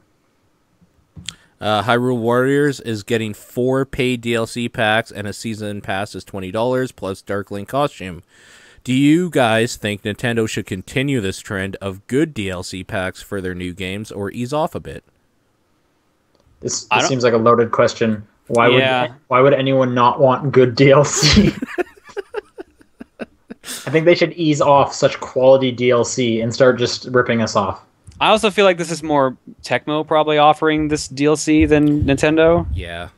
Hyrule Warriors is getting 4 paid DLC packs, and a season pass is $20 plus Darkling costume. Do you guys think Nintendo should continue this trend of good DLC packs for their new games, or ease off a bit? This seems like a loaded question. Why would anyone not want good DLC? I think they should ease off such quality DLC and start just ripping us off. I also feel like this is more Tecmo probably offering this DLC than Nintendo. Yeah.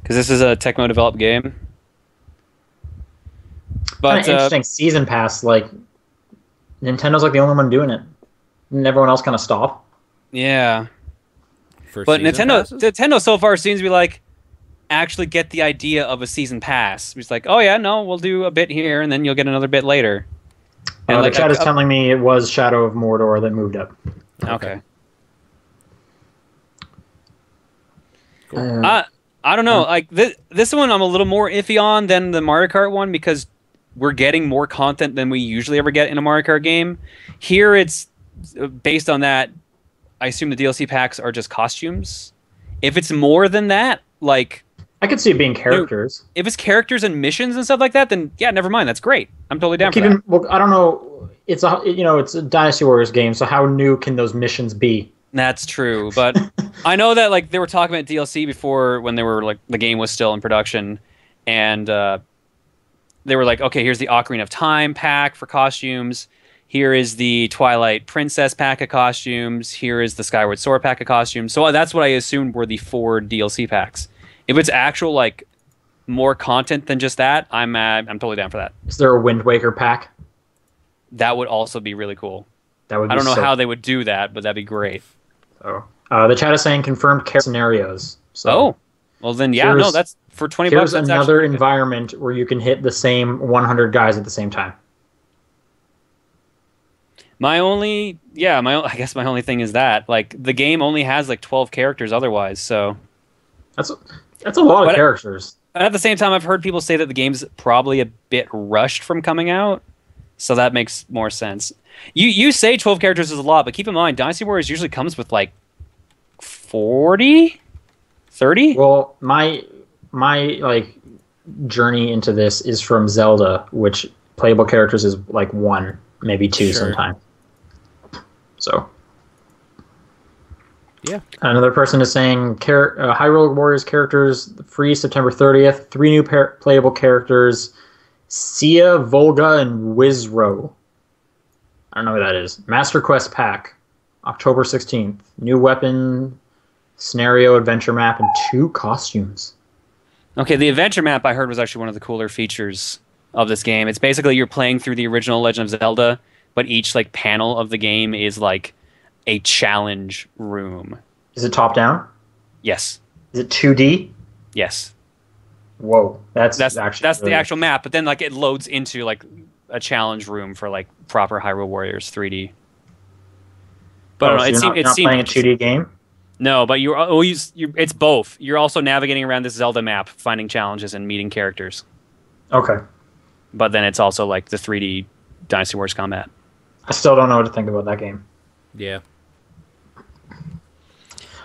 Because this is a Tecmo-developed game. But kind of interesting season pass. Like, Nintendo's like the only one doing it. And everyone else kind of stopped. Yeah. But Nintendo so far seems to be like, actually get the idea of a season pass. It's like, oh yeah, no, we'll do a bit here, and then you'll get another bit later. And the chat is telling me it was Shadow of Mordor that moved up. Okay. Cool. I don't know. Like this one, I'm a little more iffy on than the Mario Kart one because we're getting more content than we usually ever get in a Mario Kart game. Here, it's based on that. I assume the DLC packs are just costumes. If it's more than that, like I could see it being characters. If it's characters and missions and stuff like that, then yeah, never mind. That's great. I'm totally down for that. Well, I don't know. It's a Dynasty Warriors game, so how new can those missions be? That's true, but I know that like they were talking about DLC before when they were like the game was still in production, and they were like, okay, here's the Ocarina of Time pack for costumes. Here is the Twilight Princess pack of costumes. Here is the Skyward Sword pack of costumes. So that's what I assumed were the 4 DLC packs. If it's actual like more content than just that, I'm totally down for that. Is there a Wind Waker pack? That would also be really cool. That would. I don't know how they would do that, but that'd be great. Oh, the chat is saying confirmed scenarios. So well then yeah, no, that's for $20. Here's another environment where you can hit the same 100 guys at the same time. I guess my only thing is that like the game only has like 12 characters otherwise, so that's a lot of characters. At the same time, I've heard people say that the game's probably a bit rushed from coming out, so that makes more sense. You say 12 characters is a lot, but keep in mind, Dynasty Warriors usually comes with like 40, 30. Well, my like journey into this is from Zelda, which playable characters is like 1, maybe 2 sometimes. So, yeah. Another person is saying Hyrule Warriors characters free September 30th. 3 new playable characters: Sia, Volga, and Wizro. I don't know who that is. Master Quest pack, October 16th. New weapon, scenario, adventure map, and 2 costumes. Okay, the adventure map I heard was actually one of the cooler features of this game. It's basically you're playing through the original Legend of Zelda, but each like panel of the game is like a challenge room. Is it top down? Yes. Is it 2D? Yes. Whoa, that's the actual map, but then like it loads into like a challenge room for like proper Hyrule Warriors 3D. But I don't know, it seems playing a 2D game. No, but it's both. You're also navigating around this Zelda map, finding challenges and meeting characters. Okay. But then it's also like the 3D Dynasty Warriors combat. I still don't know what to think about that game. Yeah.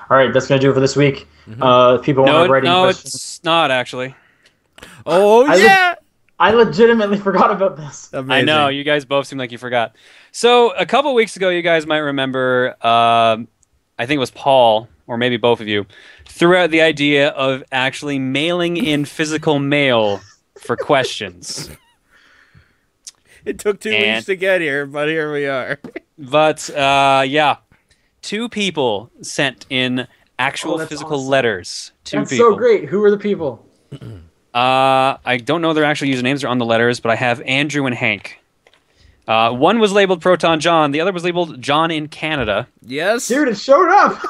All right, that's going to do it for this week. People want to write in questions. No, it's not actually. Oh, yeah! I legitimately forgot about this. Amazing. I know, you guys both seem like you forgot. So, a couple weeks ago, you guys might remember, I think it was Paul, or maybe both of you, threw out the idea of actually mailing in physical mail for questions. It took 2 weeks to get here, but here we are. But, yeah. 2 people sent in actual physical letters. That's so great. Who are the people? I don't know their actual usernames. They're on the letters, but I have Andrew and Hank. One was labeled Proton John. The other was labeled John in Canada. Yes. Dude, it showed up.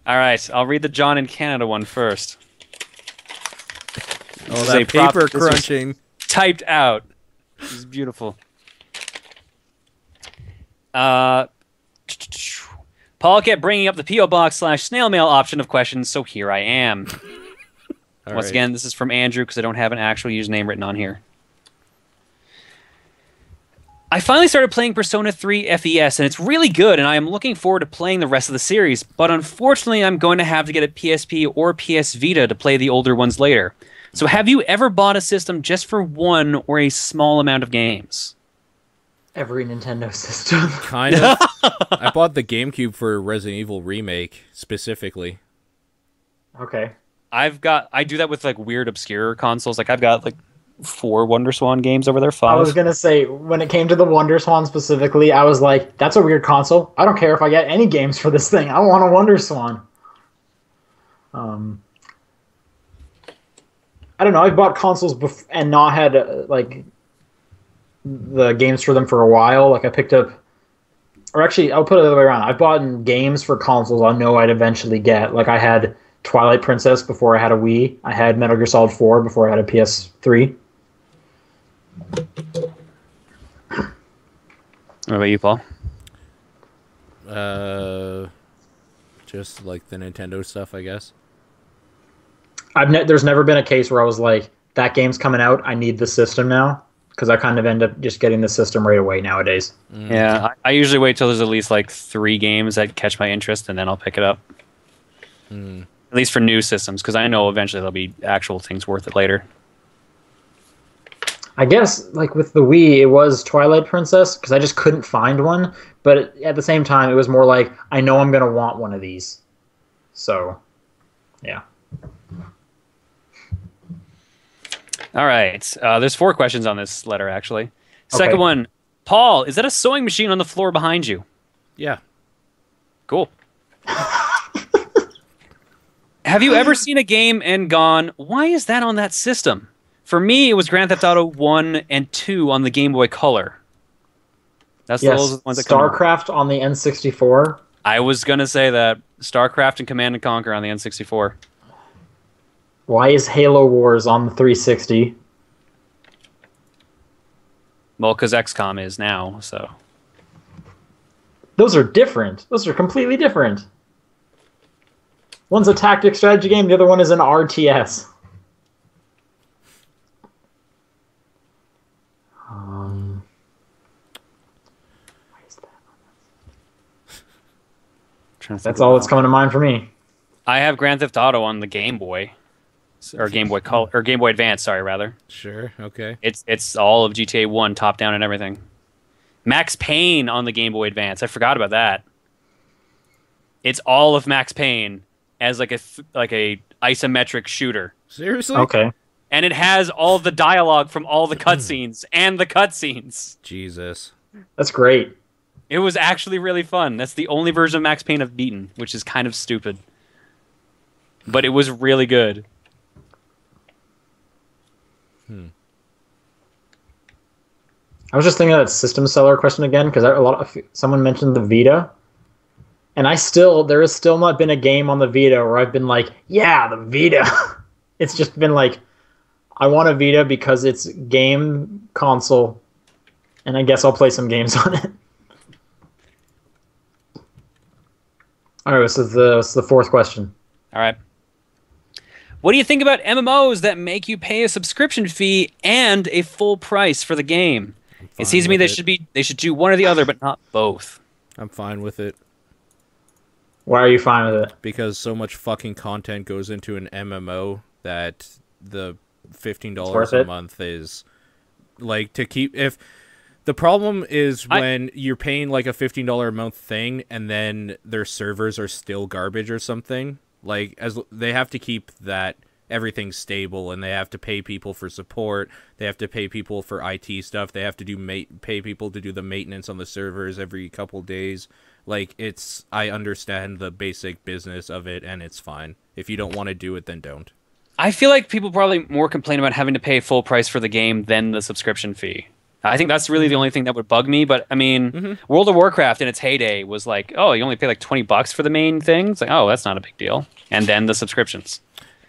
All right. I'll read the John in Canada one first. Oh, that paper crunching. Typed out. This is beautiful. Paul kept bringing up the P.O. Box / snail mail option of questions, so here I am. Once again, this is from Andrew because I don't have an actual username written on here. I finally started playing Persona 3 FES, and it's really good, and I am looking forward to playing the rest of the series, but unfortunately I'm going to have to get a PSP or PS Vita to play the older ones later. So have you ever bought a system just for one or a small amount of games? Every Nintendo system. Kind of. I bought the GameCube for Resident Evil Remake, specifically. Okay. I do that with like weird obscure consoles. Like I've got like 4 WonderSwan games over there. 5. I was gonna say, when it came to the WonderSwan specifically, I was like, that's a weird console. I don't care if I get any games for this thing. I want a WonderSwan. I don't know. I've bought consoles and not had like the games for them for a while. Like I picked up, or actually, I'll put it the other way around. I've bought games for consoles I know I'd eventually get. Like I had Twilight Princess before I had a Wii. I had Metal Gear Solid 4 before I had a PS3. What about you, Paul? Just like the Nintendo stuff, I guess. There's never been a case where I was like, that game's coming out, I need the system now, because I kind of end up just getting the system right away nowadays. Yeah, I usually wait till there's at least like 3 games that catch my interest, and then I'll pick it up. At least for new systems, because I know eventually there'll be actual things worth it later. I guess, like with the Wii, it was Twilight Princess, because I just couldn't find one. But at the same time, it was more like, I know I'm going to want one of these. So, yeah. All right. There's 4 questions on this letter, actually. Second one. Paul, is that a sewing machine on the floor behind you? Yeah. Cool. Have you ever seen a game and gone, why is that on that system? For me, it was Grand Theft Auto 1 and 2 on the Game Boy Color. That's those ones that StarCraft on the N64. I was going to say that. StarCraft and Command & Conquer on the N64. Why is Halo Wars on the 360? Well, because XCOM is now, so. Those are different. Those are completely different. One's a tactic strategy game, the other one is an RTS. Why is that? That's all that's coming to mind for me. I have Grand Theft Auto on the Game Boy. Or Game Boy Color, or Game Boy Advance, sorry, rather. Sure, okay. It's all of GTA 1, top down and everything. Max Payne on the Game Boy Advance. I forgot about that. It's all of Max Payne as like a isometric shooter. Seriously? Okay. And it has all the dialogue from all the cutscenes and the cutscenes. Jesus. That's great. It was actually really fun. That's the only version of Max Payne I've beaten, which is kind of stupid. But it was really good. I was just thinking of that system seller question again, because someone mentioned the Vita. And there has still not been a game on the Vita where I've been like, yeah, the Vita. It's just been like, I want a Vita because it's game console, and I guess I'll play some games on it. All right, so this is the 4th question. All right. What do you think about MMOs that make you pay a subscription fee and a full price for the game? It seems to me they should do one or the other, but not both. I'm fine with it. Why are you fine with it? Because so much fucking content goes into an MMO that the $15 a month is like to keep. If the problem is when you're paying like a $15 a month thing and then their servers are still garbage or something, like as they have to keep that everything stable, and they have to pay people for support, they have to pay people for IT stuff, they have to pay people to do the maintenance on the servers every couple days. Like, I understand the basic business of it, and it's fine. If you don't want to do it, then don't. I feel like people probably more complain about having to pay full price for the game than the subscription fee. I think that's really the only thing that would bug me, but I mean, World of Warcraft in its heyday was like, oh, you only pay like $20 for the main thing? It's like, oh, that's not a big deal. And then the subscriptions.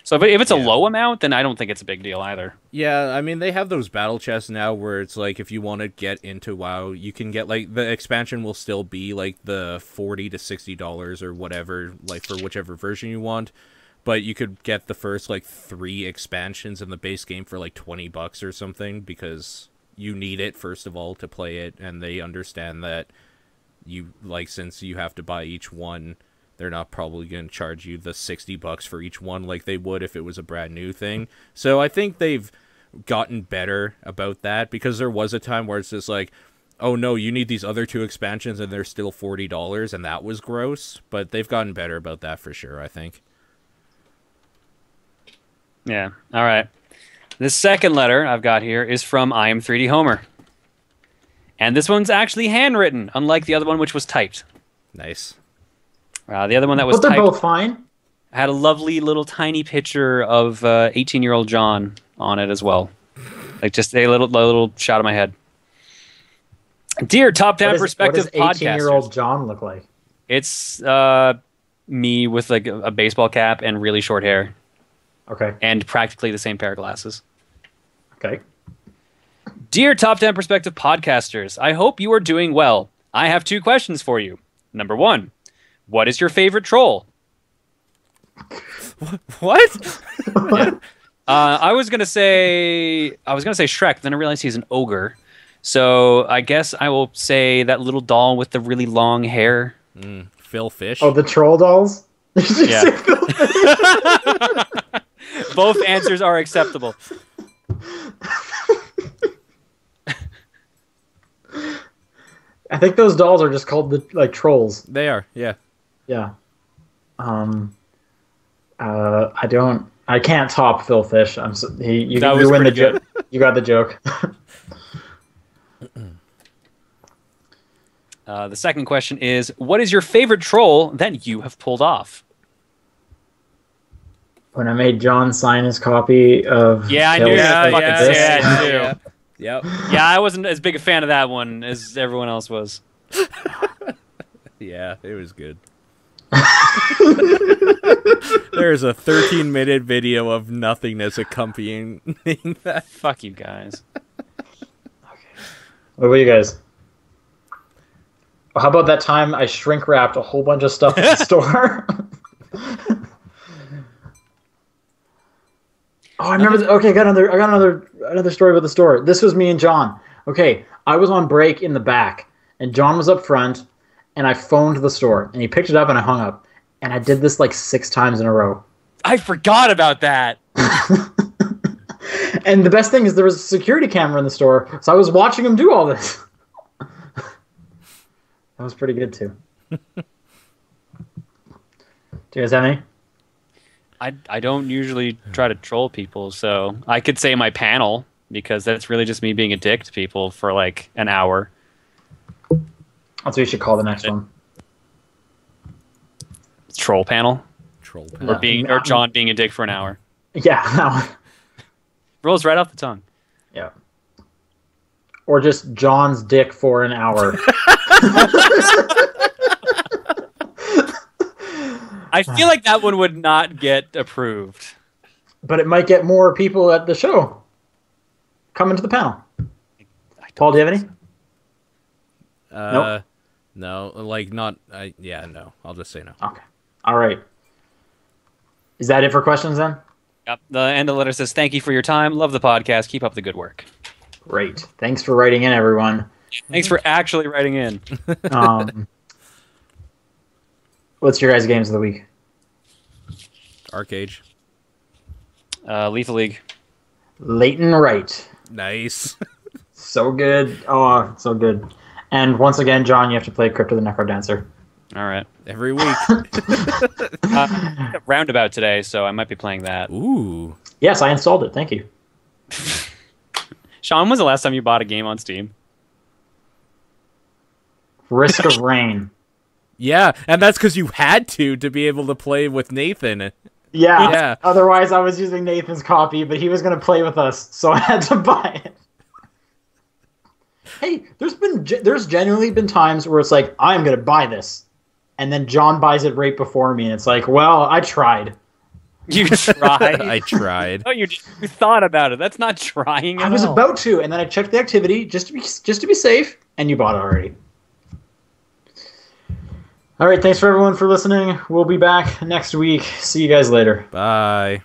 So if it's a low amount, then I don't think it's a big deal either. Yeah, I mean, they have those battle chests now where it's like, if you want to get into WoW, you can get, like, the expansion will still be, like, the $40 to $60 or whatever, like, for whichever version you want. But you could get the first, like, 3 expansions in the base game for, like, $20 or something, because you need it, first of all, to play it, and they understand that you, like, since you have to buy each one, they're not probably going to charge you the $60 for each one like they would if it was a brand new thing. So I think they've gotten better about that, because there was a time where it's just like, oh no, you need these other 2 expansions and they're still $40, and that was gross. But they've gotten better about that for sure, I think. Yeah, all right. The second letter I've got here is from I Am 3D Homer. And this one's actually handwritten, unlike the other one, which was typed. Nice. The other one that was typed, they're both fine. Had a lovely little tiny picture of 18-year-old Jon on it as well. Like just a little shot of my head. Dear top-down perspective podcasters. What does 18-year-old Jon look like? It's me with like a baseball cap and really short hair. Okay. And practically the same pair of glasses. Okay. Dear top-down perspective podcasters, I hope you are doing well. I have 2 questions for you. Number 1. What is your favorite troll? What? Yeah. I was gonna say Shrek. Then I realized he's an ogre, so I guess I will say that little doll with the really long hair. Phil Fish. Oh, the troll dolls. Yeah. Both answers are acceptable. I think those dolls are just called trolls. They are, yeah. Yeah. I can't top Phil Fish. You win the joke. You got the joke. The second question is, what is your favorite troll that you have pulled off? When I made John sign his copy of... Yeah, I knew that. Yeah. Yep. Yeah, I wasn't as big a fan of that one as everyone else was. Yeah, it was good. There's a 13-minute video of nothingness accompanying that. Fuck you guys. Okay. What about you guys? How about that time I shrink wrapped a whole bunch of stuff at the store? Oh, I remember. Okay, I got another story about the store. This was me and John. Okay, I was on break in the back, and John was up front, and I phoned the store, and he picked it up, and I hung up, and I did this like 6 times in a row. I forgot about that. And the best thing is there was a security camera in the store, so I was watching him do all this. That was pretty good too. Do you guys have any? I don't usually try to troll people, so I could say my panel, because that's really just me being a dick to people for like an hour. That's what you should call the next one. Troll panel? Troll panel. Or John being a dick for an hour. Yeah, that one. Rolls right off the tongue. Yeah. Or just John's dick for an hour. I feel like that one would not get approved. But it might get more people at the show coming to the panel. Paul, do you have any? Nope. No, like not. Yeah, no. I'll just say no. Okay. All right. Is that it for questions then? Yep. The end of the letter says, "Thank you for your time. Love the podcast. Keep up the good work." Great. Thanks for writing in, everyone. Thanks for actually writing in. What's your guys' games of the week? Arcade. Lethal League. Layton Wright. Nice. So good. Oh, so good. And once again, John, you have to play Crypt of the Necrodancer. All right. Every week. Roundabout today, so I might be playing that. Ooh. Yes, I installed it. Thank you. Sean, when was the last time you bought a game on Steam? Risk of Rain. Yeah, and that's because you had to be able to play with Nathan. Yeah. Otherwise, I was using Nathan's copy, but he was going to play with us, so I had to buy it. Hey, there's genuinely been times where it's like, I'm going to buy this, and then John buys it right before me, and it's like, well, I tried. You tried? I tried. Oh, you thought about it. That's not trying at all. I was about to, and then I checked the activity just to be safe, and you bought it already. All right, thanks for everyone for listening. We'll be back next week. See you guys later. Bye.